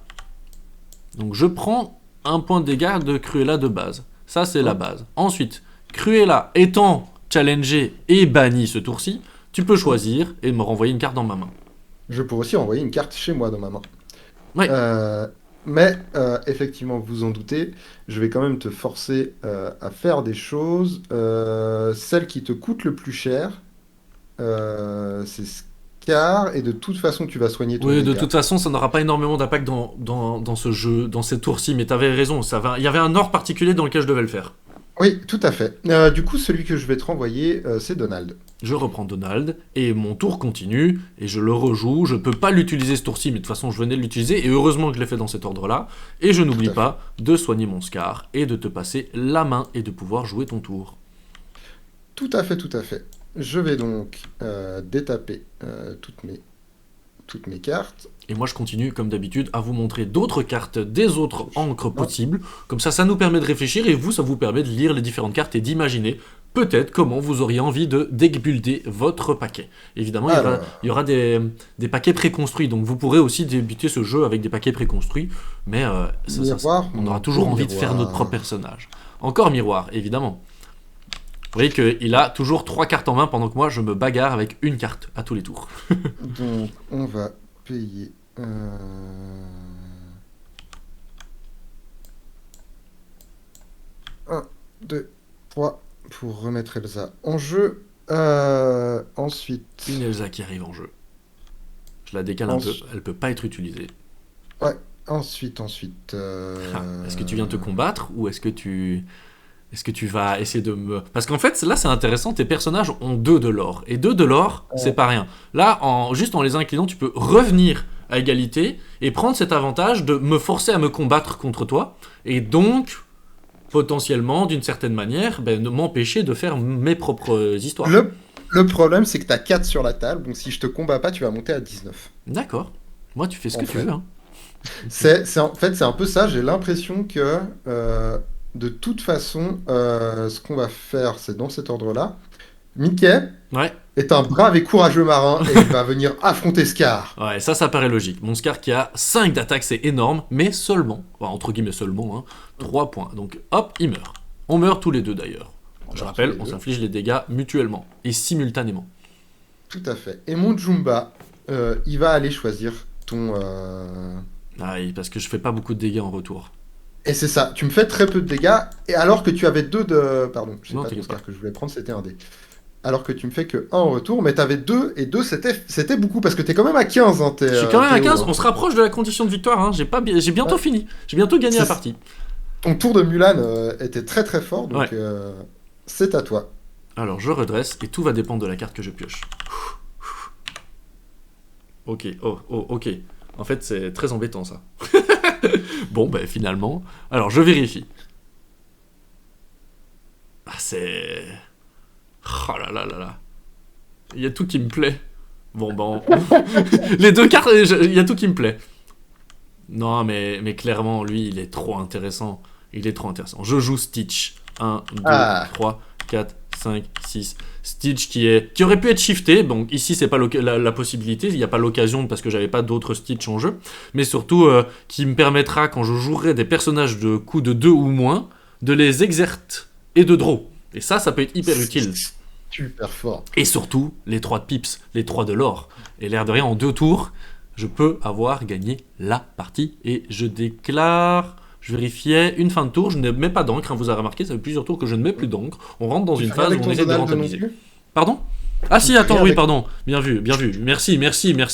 Donc, je prends un point de dégâts de Cruella de base. Ça, c'est la base. Ensuite, Cruella étant challengé et banni ce tour-ci, tu peux choisir et me renvoyer une carte dans ma main. Je pourrais aussi envoyer une carte chez moi dans ma main. Ouais. Effectivement, vous en doutez, je vais quand même te forcer à faire des choses. Celle qui te coûte le plus cher, c'est Scar, et de toute façon, tu vas soigner ton Oui, de dégât. toute façon, ça n'aura pas énormément d'impact dans ce jeu, dans ces tours-ci, mais t'avais raison, il y avait un ordre particulier dans lequel je devais le faire. Oui, tout à fait. Du coup, celui que je vais te renvoyer, c'est Donald. Je reprends Donald, et mon tour continue, et je le rejoue, je peux pas l'utiliser ce tour-ci, mais de toute façon je venais de l'utiliser, et heureusement que je l'ai fait dans cet ordre-là, et je n'oublie à fait. pas de soigner mon Scar, et de te passer la main, et de pouvoir jouer ton tour. Tout à fait, tout à fait. Je vais donc détaper toutes mes cartes. Et moi je continue comme d'habitude à vous montrer d'autres cartes des autres encres Ah. possibles, comme ça nous permet de réfléchir, et vous ça vous permet de lire les différentes cartes et d'imaginer peut-être comment vous auriez envie de deckbuilder votre paquet. Évidemment, Alors. il y aura des paquets préconstruits, donc vous pourrez aussi débuter ce jeu avec des paquets préconstruits, mais Miroir, on aura mon toujours beau envie de faire miroir. notre propre personnage. Encore miroir, évidemment. Vous voyez qu'il a toujours 3 cartes en main pendant que moi je me bagarre avec une carte à tous les tours. Donc, on va payer. 1, 2, 3 pour remettre Elsa en jeu. Ensuite. Une Elsa qui arrive en jeu. Je la décale un peu, elle peut pas être utilisée. Ouais, ensuite. Est-ce que tu viens te combattre ou est-ce que tu vas essayer de me... Parce qu'en fait, là c'est intéressant, tes personnages ont 2 de l'or. Et 2 de l'or, c'est pas rien. Là, juste en les inclinant, tu peux revenir à égalité et prendre cet avantage de me forcer à me combattre contre toi. Et donc, potentiellement, d'une certaine manière, de m'empêcher de faire mes propres histoires. Le problème, c'est que t'as 4 sur la table, donc si je te combats pas, tu vas monter à 19. D'accord. Moi, tu fais ce que tu veux. Hein. En fait, c'est un peu ça. J'ai l'impression que de toute façon, ce qu'on va faire, c'est dans cet ordre-là. Mickey Ouais, est un brave et courageux marin et il va venir affronter Scar. ouais, ça paraît logique. Mon Scar qui a 5 d'attaque, c'est énorme, mais seulement, enfin, entre guillemets seulement, hein, 3 points. Donc hop, il meurt. On meurt tous les deux d'ailleurs. Je Alors, tous rappelle, les on deux. s'inflige les dégâts mutuellement et simultanément. Tout à fait. Et mon Jumba, il va aller choisir ton. Ah oui, parce que je fais pas beaucoup de dégâts en retour. Et c'est ça. Tu me fais très peu de dégâts. Et alors que tu avais deux de. Pardon, c'est Non, pas ton t'inquiète pas. Scar que je voulais prendre, c'était un dé. Alors que tu me fais que un en retour, mais t'avais deux, et deux c'était beaucoup, parce que t'es quand même à 15, hein, Je suis quand même à Théo, 15, hein. on se rapproche de la condition de victoire, hein. J'ai bientôt Ouais. fini. J'ai bientôt gagné la C'est- partie. Ton tour de Mulan était très très fort, Ouais. donc c'est à toi. Alors je redresse et tout va dépendre de la carte que je pioche. Ok, ok. En fait, c'est très embêtant ça. Bon, ben finalement. Alors je vérifie. Ah, c'est. Oh là là là là. Il y a tout qui me plaît. Bon, ben. Les deux cartes, il y a tout qui me plaît. Non, mais clairement, lui, il est trop intéressant. Il est trop intéressant. Je joue Stitch. 1, 2, Ah. 3, 4, 5, 6. Stitch qui aurait pu être shifté. Donc ici, c'est pas la possibilité. Il n'y a pas l'occasion parce que j'avais pas d'autres Stitch en jeu. Mais surtout, qui me permettra, quand je jouerai des personnages de coups de 2 ou moins, de les exercer et de draw. Et ça peut être hyper utile. Super fort. Et surtout, les 3 de pips, les 3 de l'or. Et l'air de rien, en 2 tours, je peux avoir gagné la partie. Et je déclare... Je vérifiais une fin de tour, je ne mets pas d'encre, hein, vous avez remarqué, ça fait plusieurs tours que je ne mets plus d'encre. On rentre dans Tu une fais rien phase où avec on ton essaie de Donald non rentabiliser. plus. Pardon? Ah si, Tu fais attends, rien oui, avec- pardon. Bien vu, bien vu. Merci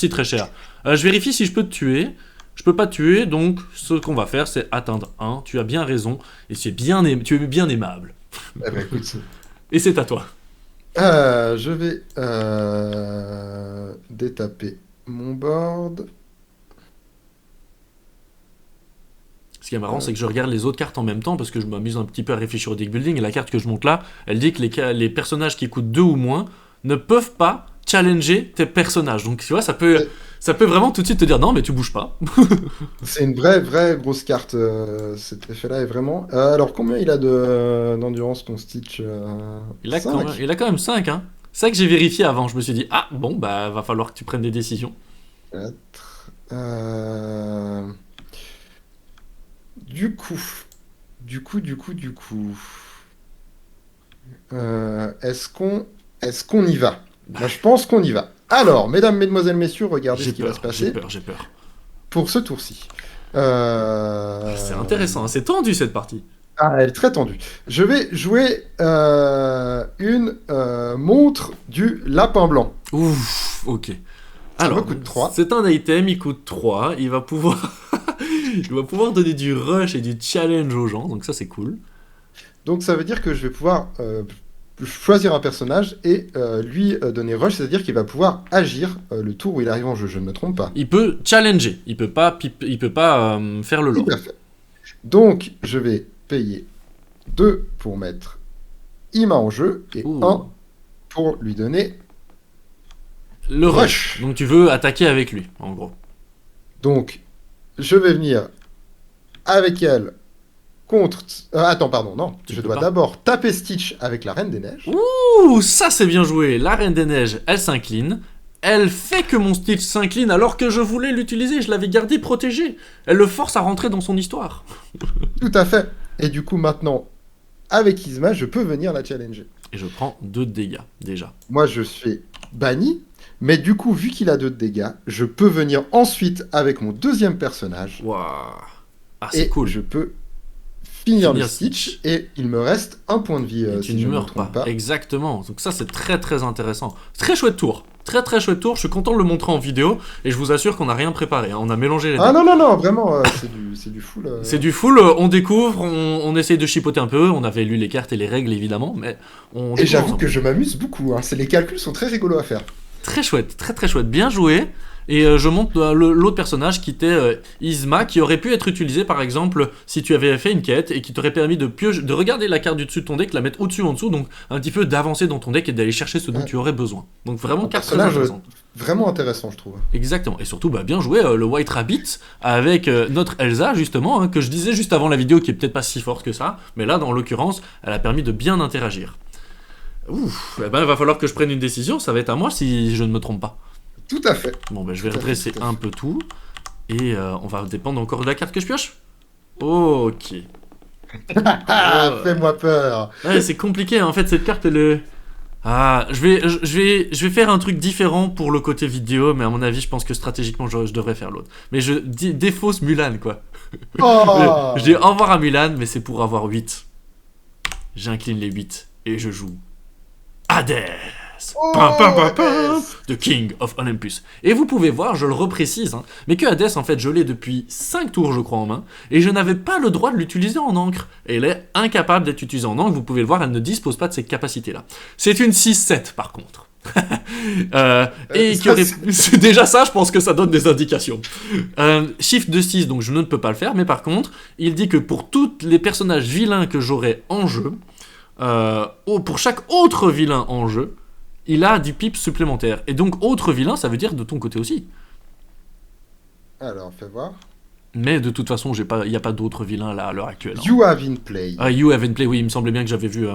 très cher. Je vérifie si je peux te tuer. Je peux pas te tuer, donc ce qu'on va faire, c'est atteindre 1. Tu as bien raison, et tu es bien aimable. Eh ben, écoute, Et c'est à toi. je vais détaper mon board. Ce qui est marrant, c'est que je regarde les autres cartes en même temps parce que je m'amuse un petit peu à réfléchir au deck building. Et la carte que je monte là, elle dit que les personnages qui coûtent 2 ou moins ne peuvent pas challenger tes personnages. Donc tu vois, ça peut vraiment tout de suite te dire non, mais tu bouges pas. C'est une vraie grosse carte, cet effet-là est vraiment. Alors, combien il a d'endurance ton Stitch Il a, Cinq. il a quand même 5. Hein. C'est ça que j'ai vérifié avant. Je me suis dit, ah bon, bah va falloir que tu prennes des décisions. 4. Du coup. Est-ce qu'on y va? Moi, je pense qu'on y va. Alors, mesdames, mesdemoiselles, messieurs, regardez ce J'ai qui va se peur, j'ai passer peur, j'ai peur. pour ce tour-ci. C'est intéressant, hein. C'est tendu cette partie. Ah, elle est très tendue. Je vais jouer une montre du lapin blanc. Ouf, ok. Ça Alors, me coûte 3. c'est un item, il coûte 3. Il va pouvoir... il va pouvoir donner du rush et du challenge aux gens, donc ça c'est cool. Donc ça veut dire que je vais pouvoir choisir un personnage et lui donner rush, c'est-à-dire qu'il va pouvoir agir le tour où il arrive en jeu, je ne me trompe pas. Il peut challenger, il peut pas faire le lore. Tout à fait. Donc je vais payer 2 pour mettre Ima en jeu et Ouh. 1 pour lui donner Le rush. rush. Donc tu veux attaquer avec lui, en gros. Donc je vais venir avec elle contre... attends, pardon, non. Tu Je peux dois pas. d'abord taper Stitch avec la Reine des Neiges. Ouh, ça c'est bien joué. La Reine des Neiges, elle s'incline. Elle fait que mon Stitch s'incline alors que je voulais l'utiliser, je l'avais gardé protégé. Elle le force à rentrer dans son histoire. Tout à fait. Et du coup maintenant, avec Isma, je peux venir la challenger. Et je prends 2 de dégâts, déjà. Moi, je suis banni, mais du coup, vu qu'il a 2 de dégâts, je peux venir ensuite avec mon deuxième personnage Waouh. Ah, c'est et cool. je peux finir le Finir Stitch Stitch. et il me reste un point de vie Et si tu je ne ne me meurs pas. trompe pas. Exactement. Donc ça c'est très très intéressant. Très chouette tour. Très chouette tour. Je suis content de le montrer en vidéo et je vous assure qu'on n'a rien préparé. Hein. On a mélangé les Ah decks. non, vraiment, c'est du full. C'est du full. On découvre. On essaye de chipoter un peu. On avait lu les cartes et les règles évidemment, mais on. Et découvre j'avoue ensemble. que je m'amuse beaucoup. Hein. Les calculs sont très rigolos à faire. Très chouette. Très chouette. Bien joué. Et je monte l'autre personnage qui était Isma, qui aurait pu être utilisé par exemple si tu avais fait une quête et qui t'aurait permis de regarder la carte du dessus de ton deck, la mettre au-dessus ou en dessous, donc un petit peu d'avancer dans ton deck et d'aller chercher ce dont Ouais. tu aurais besoin. Donc vraiment Un carte très personnage intéressante. vraiment intéressant, je trouve. Exactement. Et surtout, bien joué le White Rabbit avec notre Elsa, justement, hein, que je disais juste avant la vidéo, qui est peut-être pas si forte que ça, mais là, dans l'occurrence, elle a permis de bien interagir. Ouf, il va falloir que je prenne une décision, ça va être à moi si je ne me trompe pas. Tout à fait. Bon, je vais Tout à fait, redresser tout à fait. un peu tout, et on va dépendre encore de la carte que je pioche. Ok. Ah, fais-moi peur. Ouais, c'est compliqué, hein. En fait, cette carte, elle est... Ah, je vais faire un truc différent pour le côté vidéo, mais à mon avis, je pense que stratégiquement, je devrais faire l'autre. Mais je défausse Mulan, quoi. Oh. Je dis au revoir à Mulan, mais c'est pour avoir 8. J'incline les 8 et je joue Hadès. Oh, Pam, pam, pam, pam, Hadès. The King of Olympus. Et vous pouvez voir, je le reprécise, hein, mais que Hadès, en fait, je l'ai depuis 5 tours, je crois, en main, et je n'avais pas le droit de l'utiliser en encre. Et elle est incapable d'être utilisée en encre, vous pouvez le voir, elle ne dispose pas de ces capacités-là. C'est une 6-7, par contre. Et qui aurait... C'est déjà ça, je pense que ça donne des indications. Shift de 6, donc je ne peux pas le faire, mais par contre, il dit que pour tous les personnages vilains que j'aurai en jeu, pour chaque autre vilain en jeu, il a du pips supplémentaire. Et donc, autre vilain, ça veut dire de ton côté aussi. Alors, fais voir. Mais de toute façon, il n'y a pas d'autres vilains là à l'heure actuelle. Hein. You have in play. You haven't play, oui, il me semblait bien que j'avais vu.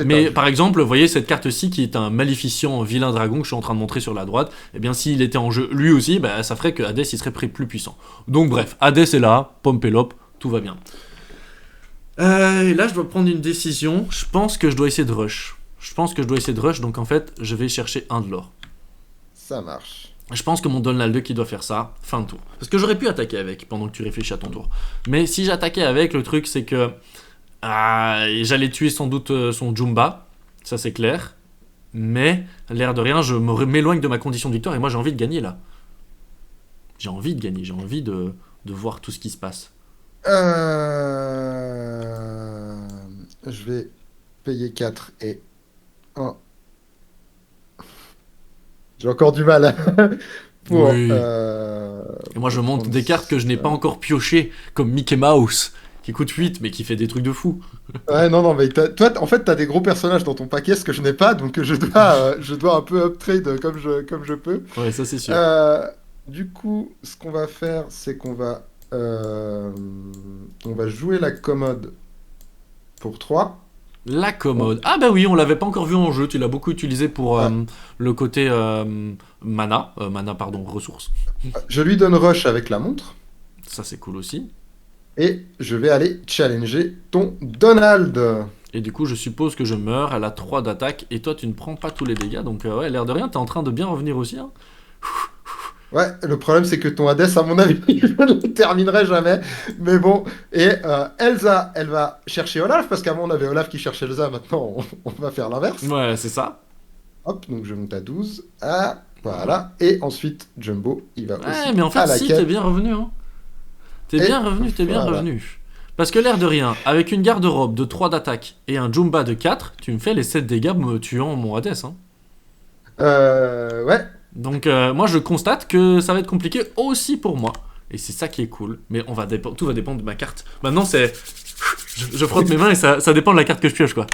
Mais par exemple, vous voyez cette carte-ci qui est un maléficient vilain dragon que je suis en train de montrer sur la droite. Eh bien, s'il était en jeu lui aussi, ça ferait que Hadès il serait plus puissant. Donc, bref, Hadès est là, Pompelope, tout va bien. Et là, je dois prendre une décision. Je pense que je dois essayer de rush. Donc en fait, je vais chercher un de l'or. Ça marche. Je pense que mon Donald Duck qui doit faire ça, fin de tour. Parce que j'aurais pu attaquer avec pendant que tu réfléchis à ton tour. Mais si j'attaquais avec, le truc c'est que j'allais tuer sans doute son Jumba, ça c'est clair. Mais l'air de rien, je m'éloigne de ma condition de victoire et moi j'ai envie de gagner là. J'ai envie de gagner, j'ai envie de voir tout ce qui se passe. Je vais payer 4 et 1. J'ai encore du mal pour... Oui. Et moi je monte des cartes que je n'ai pas encore piochées, comme Mickey Mouse, qui coûte 8 mais qui fait des trucs de fou. Ouais, non, mais toi, en fait, t'as des gros personnages dans ton paquet, ce que je n'ai pas, donc je dois un peu uptrade comme je peux. Ouais, ça c'est sûr. Du coup, ce qu'on va faire, c'est qu'on va jouer la commode pour 3. La commode. Ah bah oui, on l'avait pas encore vu en jeu, tu l'as beaucoup utilisé pour Ouais. le côté ressources. Je lui donne rush avec la montre, Ça c'est cool aussi. et je vais aller challenger ton Donald. Et du coup, je suppose que je meurs, elle a 3 d'attaque, et toi tu ne prends pas tous les dégâts, donc ouais, l'air de rien, t'es en train de bien revenir aussi. Hein. Ouais, le problème c'est que ton Hadès, à mon avis, je ne le terminerai jamais. Mais bon, et Elsa, elle va chercher Olaf, parce qu'avant on avait Olaf qui cherchait Elsa, maintenant on va faire l'inverse. Ouais, c'est ça. Hop, donc je monte à 12. Ah, voilà. Et ensuite, Jumbo, il va aussi Ouais, mais en à fait, la si, quête. t'es bien revenu. Hein. T'es bien Voilà. revenu. Parce que l'air de rien, avec une garde-robe de 3 d'attaque et un Jumba de 4, tu me fais les 7 dégâts me tuant mon Hadès. Hein. Ouais. Donc moi je constate que ça va être compliqué aussi pour moi. Et c'est ça qui est cool. Mais tout va dépendre de ma carte. Maintenant c'est... Je frotte mes mains et ça dépend de la carte que je pioche quoi.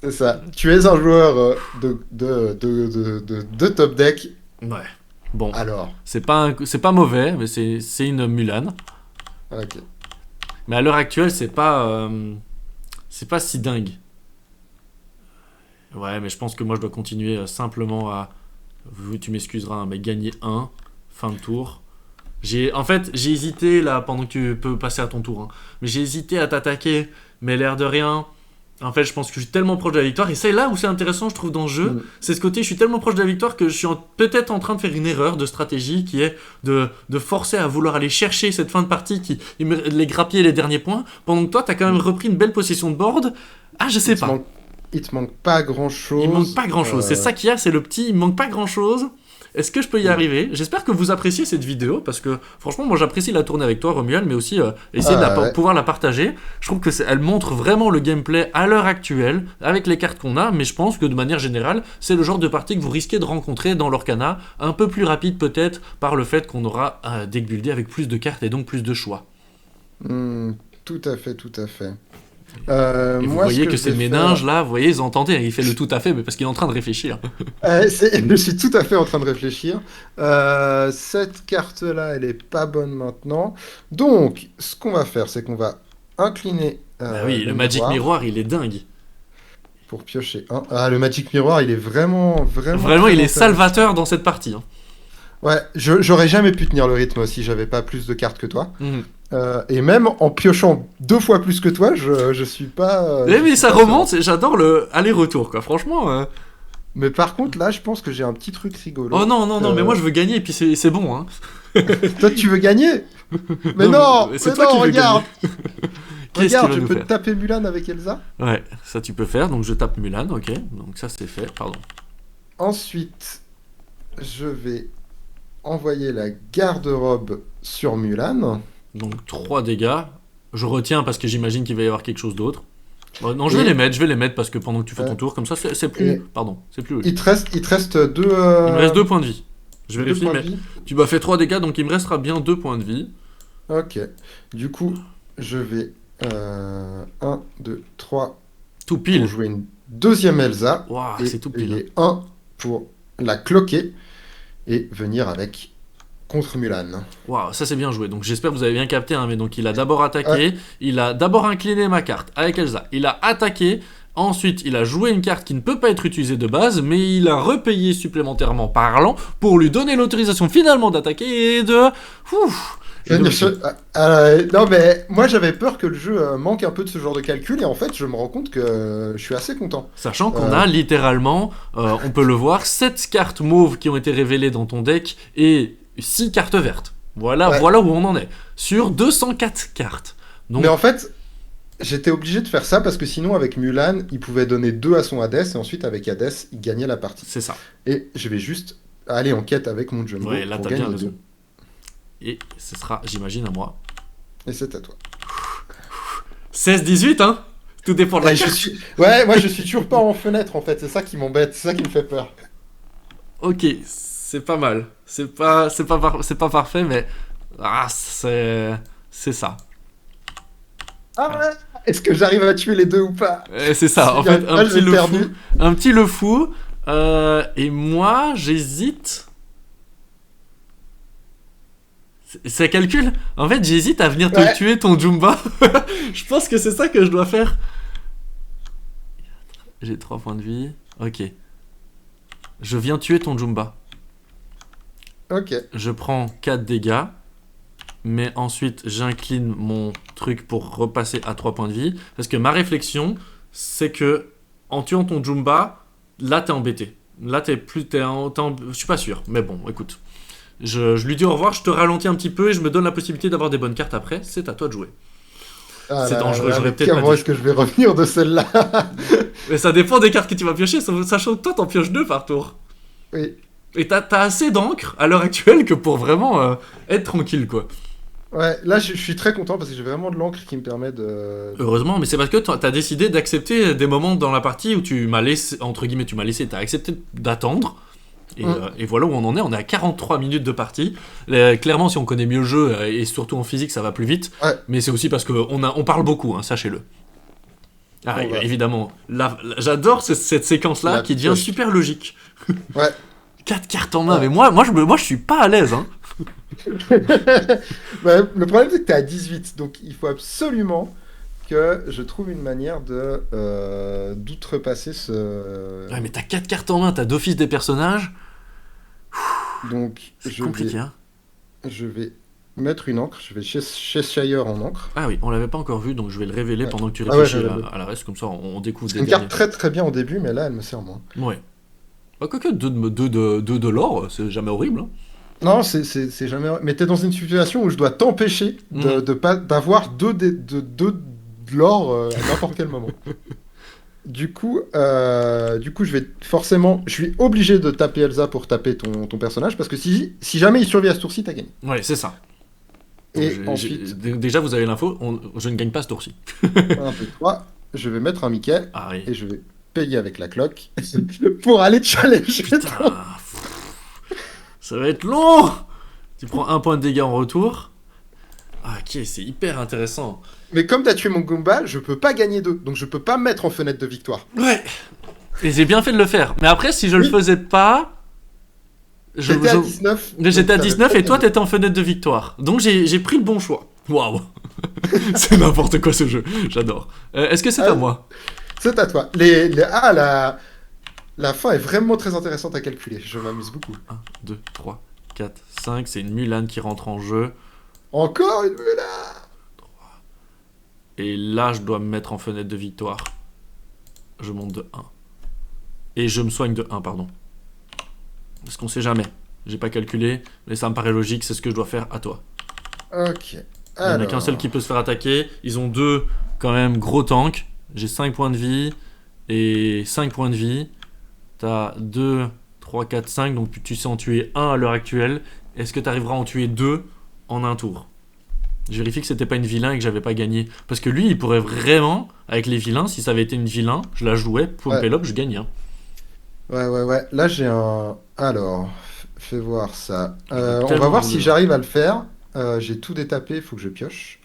C'est ça. Tu es un joueur de top deck. Ouais. Bon. Alors, C'est pas mauvais, mais c'est une Mulan. ok. Mais à l'heure actuelle c'est pas si dingue. Ouais, mais je pense que moi je dois continuer simplement à... Tu m'excuseras, hein, mais gagner 1, fin de tour. En fait, j'ai hésité là pendant que tu peux passer à ton tour. Hein, mais j'ai hésité à t'attaquer, mais l'air de rien. En fait, je pense que je suis tellement proche de la victoire. Et c'est là où c'est intéressant, je trouve, dans le jeu. C'est ce côté, je suis tellement proche de la victoire que je suis peut-être en train de faire une erreur de stratégie qui est de forcer à vouloir aller chercher cette fin de partie, les grappiller les derniers points. Pendant que toi, t'as quand même repris une belle possession de board. Ah, je sais pas. Il te manque pas grand-chose. Il manque pas grand chose, c'est ça qu'il y a, c'est le petit, il manque pas grand chose. Est-ce que je peux y arriver? J'espère que vous appréciez cette vidéo, parce que franchement, moi j'apprécie la tourner avec toi, Romuald, mais aussi essayer de pouvoir la partager. Je trouve que elle montre vraiment le gameplay à l'heure actuelle, avec les cartes qu'on a, mais je pense que de manière générale, c'est le genre de partie que vous risquez de rencontrer dans l'Orcana, un peu plus rapide peut-être, par le fait qu'on aura deck buildé avec plus de cartes et donc plus de choix. Tout à fait, tout à fait. Et vous Moi, ce voyez que que je ces vais méninges faire... là, vous voyez, ils entendent, il fait le tout à fait, mais parce qu'il est en train de réfléchir. Je suis tout à fait en train de réfléchir. Cette carte-là, elle est pas bonne maintenant. Donc, ce qu'on va faire, c'est qu'on va incliner Bah oui, le le Magic miroir Miroir, il est dingue. pour piocher un. Ah, le Magic Miroir, il est vraiment, vraiment Vraiment, très il est intéressant. salvateur dans cette partie. Hein. Ouais, j'aurais jamais pu tenir le rythme si j'avais pas plus de cartes que toi. Mhm. Et même en piochant 2 fois plus que toi, je suis pas. Eh, Je mais suis ça pas remonte, serein. j'adore le aller-retour, quoi. Franchement. Mais par contre, là, je pense que j'ai un petit truc rigolo. Oh non, non, non, mais moi je veux gagner, et puis c'est bon. Hein. Toi, tu veux gagner? Mais Non, non, mais c'est mais toi non, qui veux regarde, Qu'est-ce qu'il regarde, va je nous peux faire? taper Mulan avec Elsa. Ouais, ça tu peux faire, donc je tape Mulan, ok. Donc ça c'est fait, pardon. Ensuite, je vais envoyer la garde-robe sur Mulan. Donc 3 dégâts. Je retiens parce que j'imagine qu'il va y avoir quelque chose d'autre. Bon, non, je vais Et, les mettre parce que pendant que tu fais ton euh, tour, comme ça c'est plus. et Pardon, c'est plus il logique. te reste Il me reste 2 points de vie. Je deux vérifie, points de mais vie. tu m'as fait 3 dégâts, donc il me restera bien 2 points de vie. Ok. Du coup, je vais 1, 2, 3 Tout pour pile. jouer une deuxième Elsa Waouh, et c'est tout pile. payer 1 pour la cloquer et venir avec contre Mulan. Waouh, ça c'est bien joué. Donc j'espère que vous avez bien capté, hein, mais donc il a d'abord Ouais, attaqué, il a d'abord incliné ma carte avec Elsa, il a attaqué, ensuite il a joué une carte qui ne peut pas être utilisée de base, mais il a repayé supplémentairement parlant pour lui donner l'autorisation finalement d'attaquer et de... Ouf. Et donc, non mais moi j'avais peur que le jeu manque un peu de ce genre de calcul et en fait je me rends compte que je suis assez content. sachant qu'on Euh, a littéralement, on peut le voir, 7 cartes mauves qui ont été révélées dans ton deck et 6 cartes vertes. Voilà, ouais. voilà où on en est. Sur 204 cartes. Mais Donc en fait j'étais obligé de faire ça parce que sinon avec Mulan il pouvait donner 2 à son Hadès et ensuite avec Hadès il gagnait la partie. c'est ça. Et je vais juste aller en quête avec mon Jumbo Ouais, là pour t'as bien gagner raison. 2. Et ce sera, j'imagine, à moi. Et c'est à toi. 16-18, hein. Tout dépend de la Ouais, carte. ouais, moi je suis toujours pas en fenêtre en fait, c'est ça qui m'embête, c'est ça qui me fait peur. Ok, c'est pas mal. C'est pas parfait, mais... Ah, c'est ça. Ah ouais. Est-ce que j'arrive à tuer les deux ou pas? C'est ça, en Si fait, j'arrive pas, je vais perdu. un petit le fou, et moi, j'hésite... Ça calcule. En fait, j'hésite à venir te Ouais. tuer ton Jumba. Je pense que c'est ça que je dois faire. J'ai 3 points de vie. Ok. Je viens tuer ton Jumba. Ok. Je prends 4 dégâts. Mais ensuite, j'incline mon truc pour repasser à 3 points de vie. Parce que ma réflexion, c'est que en tuant ton Jumba, là, t'es embêté. Là, je suis pas sûr. Mais bon, écoute. Je lui dis au revoir, je te ralentis un petit peu et je me donne la possibilité d'avoir des bonnes cartes après. C'est à toi de jouer. Ah C'est là dangereux, là, j'aurais mais peut-être pas comment dit. est-ce que je vais revenir de celle-là? Mais ça dépend des cartes que tu vas piocher, sachant que toi, t'en pioches 2 par tour. Oui. Et t'as assez d'encre à l'heure actuelle que pour vraiment être tranquille, quoi. Ouais, là je suis très content parce que j'ai vraiment de l'encre qui me permet de... Heureusement, mais c'est parce que t'as décidé d'accepter des moments dans la partie où tu m'as laissé, entre guillemets, t'as accepté d'attendre. Et voilà où on en est, on est à 43 minutes de partie. Clairement, si on connaît mieux le jeu, et surtout en physique, ça va plus vite. Ouais. Mais c'est aussi parce qu'on parle beaucoup, hein, sachez-le. Ah, Bon, bah. évidemment. J'adore cette séquence-là La qui devient pioche. super logique. Ouais. 4 cartes en main, Ouais. mais moi je suis pas à l'aise. Hein. Bah, le problème c'est que t'es à 18, donc il faut absolument que je trouve une manière de d'outrepasser ce... Ouais, mais t'as 4 cartes en main, t'as d'office des personnages. Donc C'est compliqué, hein. je vais mettre une encre, je vais chez Cheshire en encre. Ah oui, on l'avait pas encore vu, donc je vais le révéler Ouais. pendant que tu Ah ouais, réfléchis j'avais à la reste, comme ça on découvre C'est des une derniers. carte très très bien au début, mais là elle me sert moins. Ouais. Bah, quoique 2 de l'or, c'est jamais horrible. Hein. Non, c'est jamais... Mais t'es dans une situation où je dois t'empêcher de pas d'avoir deux de l'or à n'importe quel moment. je vais forcément, je suis obligé de taper Elsa pour taper ton personnage parce que si jamais il survit à ce tour-ci, t'as gagné. Ouais, c'est ça. Donc, Et ensuite, déjà, vous avez l'info, je ne gagne pas ce tour-ci. 1, 2, 3, je vais mettre un Mickey Ah oui. et je vais payer avec la cloque pour aller challenger. Putain, ça va être long. Tu prends un point de dégâts en retour. Ah, ok, c'est hyper intéressant. Mais comme t'as tué mon Goomba, je peux pas gagner 2, donc je peux pas me mettre en fenêtre de victoire. Ouais. Et j'ai bien fait de le faire. Mais après, si je le Oui. faisais pas... J'étais à 19. Mais j'étais à donc 19 t'avais et toi pas gagné. t'étais en fenêtre de victoire. Donc j'ai pris le bon choix. Waouh. C'est n'importe quoi ce jeu. J'adore. Est-ce que c'est à Ah, moi? c'est à toi. La fin est vraiment très intéressante à calculer. Je m'amuse beaucoup. 1, 2, 3, 4, 5. C'est une Mulan qui rentre en jeu. Encore une Mulan. Et là, je dois me mettre en fenêtre de victoire. Je monte de 1. Et je me soigne de 1, pardon. Parce qu'on sait jamais. J'ai pas calculé, mais ça me paraît logique, c'est ce que je dois faire à toi. Ok. Il n'y en a qu'un seul qui peut se faire attaquer. Ils ont deux, quand même, gros tanks. J'ai 5 points de vie et 5 points de vie. T'as 2, 3, 4, 5. Donc tu sais en tuer un à l'heure actuelle. Est-ce que tu arriveras à en tuer deux en un tour? Je vérifie que c'était pas une vilain et que j'avais pas gagné. Parce que lui, il pourrait vraiment, avec les vilains, si ça avait été une vilain, je la jouais, pour Ouais. Pélope, je gagne. Hein. Ouais. Là, j'ai un. Alors, fais voir ça. J'aurais On va tellement voir voulu, si hein. j'arrive à le faire. J'ai tout détapé, il faut que je pioche.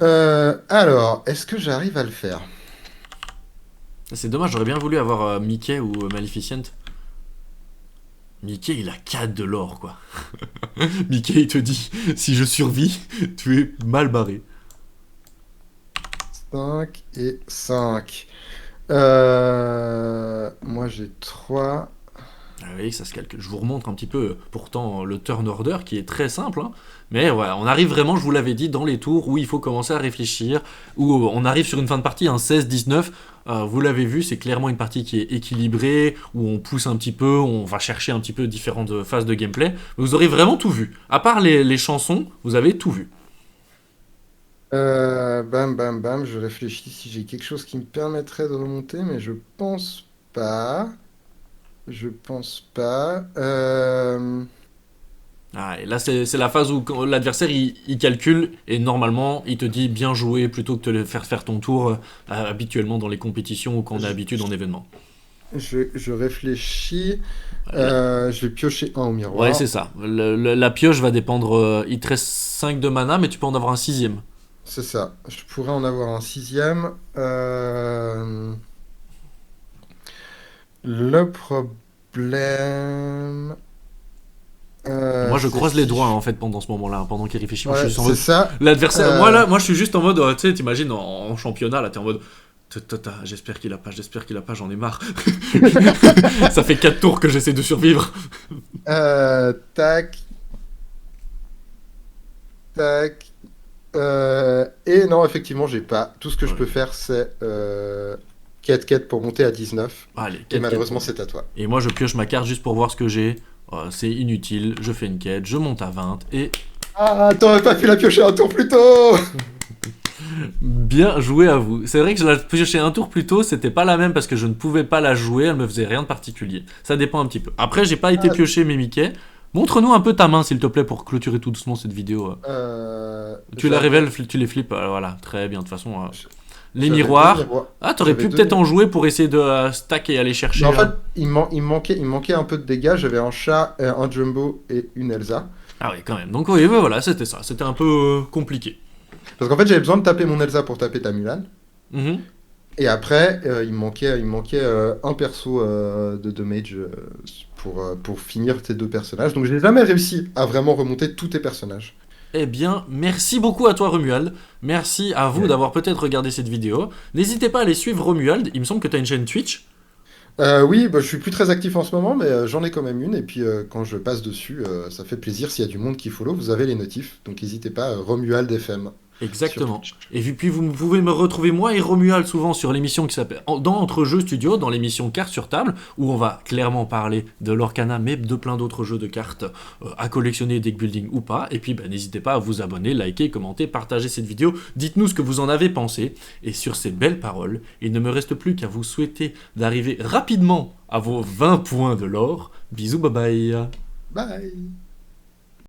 Alors, est-ce que j'arrive à le faire? C'est dommage, j'aurais bien voulu avoir Mickey ou Maleficent. Mickey, il a 4 de l'or, quoi. Mickey, il te dit, si je survis, tu es mal barré. 5 et 5. Moi, j'ai 3. Ah oui, ça se calcule. Je vous remontre un petit peu, pourtant, le turn order, qui est très simple. Hein. Mais voilà, on arrive vraiment, je vous l'avais dit, dans les tours où il faut commencer à réfléchir, où on arrive sur une fin de partie, un 16-19. Vous l'avez vu, c'est clairement une partie qui est équilibrée, où on pousse un petit peu, on va chercher un petit peu différentes phases de gameplay. Vous aurez vraiment tout vu. À part les chansons, vous avez tout vu. Bam. Je réfléchis si j'ai quelque chose qui me permettrait de remonter, mais je pense pas. Je pense pas. Ah, et là, c'est la phase où quand l'adversaire il calcule et normalement il te dit bien joué plutôt que de te faire ton tour habituellement dans les compétitions ou quand on a Je, habitude en événement. je réfléchis. Voilà. Je vais piocher un au Ouais, c'est miroir. ça. La pioche va dépendre. Il te reste 5 de mana, mais tu peux en avoir un sixième. C'est ça. Je pourrais en avoir un sixième. Le problème, Moi, je c'est croise les si doigts je... en fait pendant ce moment-là, pendant qu'il réfléchit. Moi, je suis Ouais, juste en c'est mode. ça. L'adversaire. Moi, Euh, là, moi, je suis juste en mode. Tu sais, t'imagines en championnat, là, t'es en mode. J'espère qu'il a pas, j'en ai marre. Ça fait 4 tours que j'essaie de survivre. tac, tac. Et non, effectivement, j'ai pas. Tout ce que je Ouais. peux faire, c'est quête pour monter à 19. Allez, Et 4 malheureusement, pour c'est à toi. Et moi, je pioche ma carte juste pour voir ce que j'ai. C'est inutile, je fais une quête, je monte à 20 et Ah, t'aurais pas pu la piocher un tour plus tôt! bien joué à vous. C'est vrai que je la piochais un tour plus tôt, c'était pas la même parce que je ne pouvais pas la jouer, elle me faisait rien de particulier. Ça dépend un petit peu. Après, j'ai pas été Ah, pioché mes Mickey. Montre-nous un peu ta main, s'il te plaît, pour clôturer tout doucement cette vidéo. Tu la j'avais révèles, tu les flippes, voilà, très bien. De toute façon, les j'avais deux miroirs. miroirs. Ah, t'aurais J'avais pu deux peut-être en miroirs. jouer pour essayer de stack et aller Mais chercher. en fait, il me manquait un peu de dégâts. J'avais un chat, un Jumbo et une Elsa. Ah oui, quand même. Donc oui, ouais, voilà, c'était ça. C'était un peu compliqué. Parce qu'en fait, j'avais besoin de taper mon Elsa pour taper ta Mulan. Mhm. Et après, il me manquait un perso de mage pour finir tes deux personnages. Donc, j'ai jamais réussi à vraiment remonter tous tes personnages. Eh bien, merci beaucoup à toi Romuald. Merci à vous Ouais. d'avoir peut-être regardé cette vidéo. N'hésitez pas à aller suivre Romuald. Il me semble que tu as une chaîne Twitch. Oui, bah, je suis plus très actif en ce moment, mais j'en ai quand même une. Et puis, quand je passe dessus, ça fait plaisir. S'il y a du monde qui follow, vous avez les notifs. Donc, n'hésitez pas, Romuald FM. Exactement. sur Twitch. Et puis vous pouvez me retrouver moi et Romuald souvent sur l'émission qui s'appelle dans Entre Jeux Studio, dans l'émission Cartes sur table, où on va clairement parler de l'Orcana, mais de plein d'autres jeux de cartes à collectionner, deck building ou pas. Et puis n'hésitez pas à vous abonner, liker, commenter, partager cette vidéo. Dites-nous ce que vous en avez pensé. Et sur ces belles paroles, il ne me reste plus qu'à vous souhaiter d'arriver rapidement à vos 20 points de l'or. Bisous, bye bye. Bye!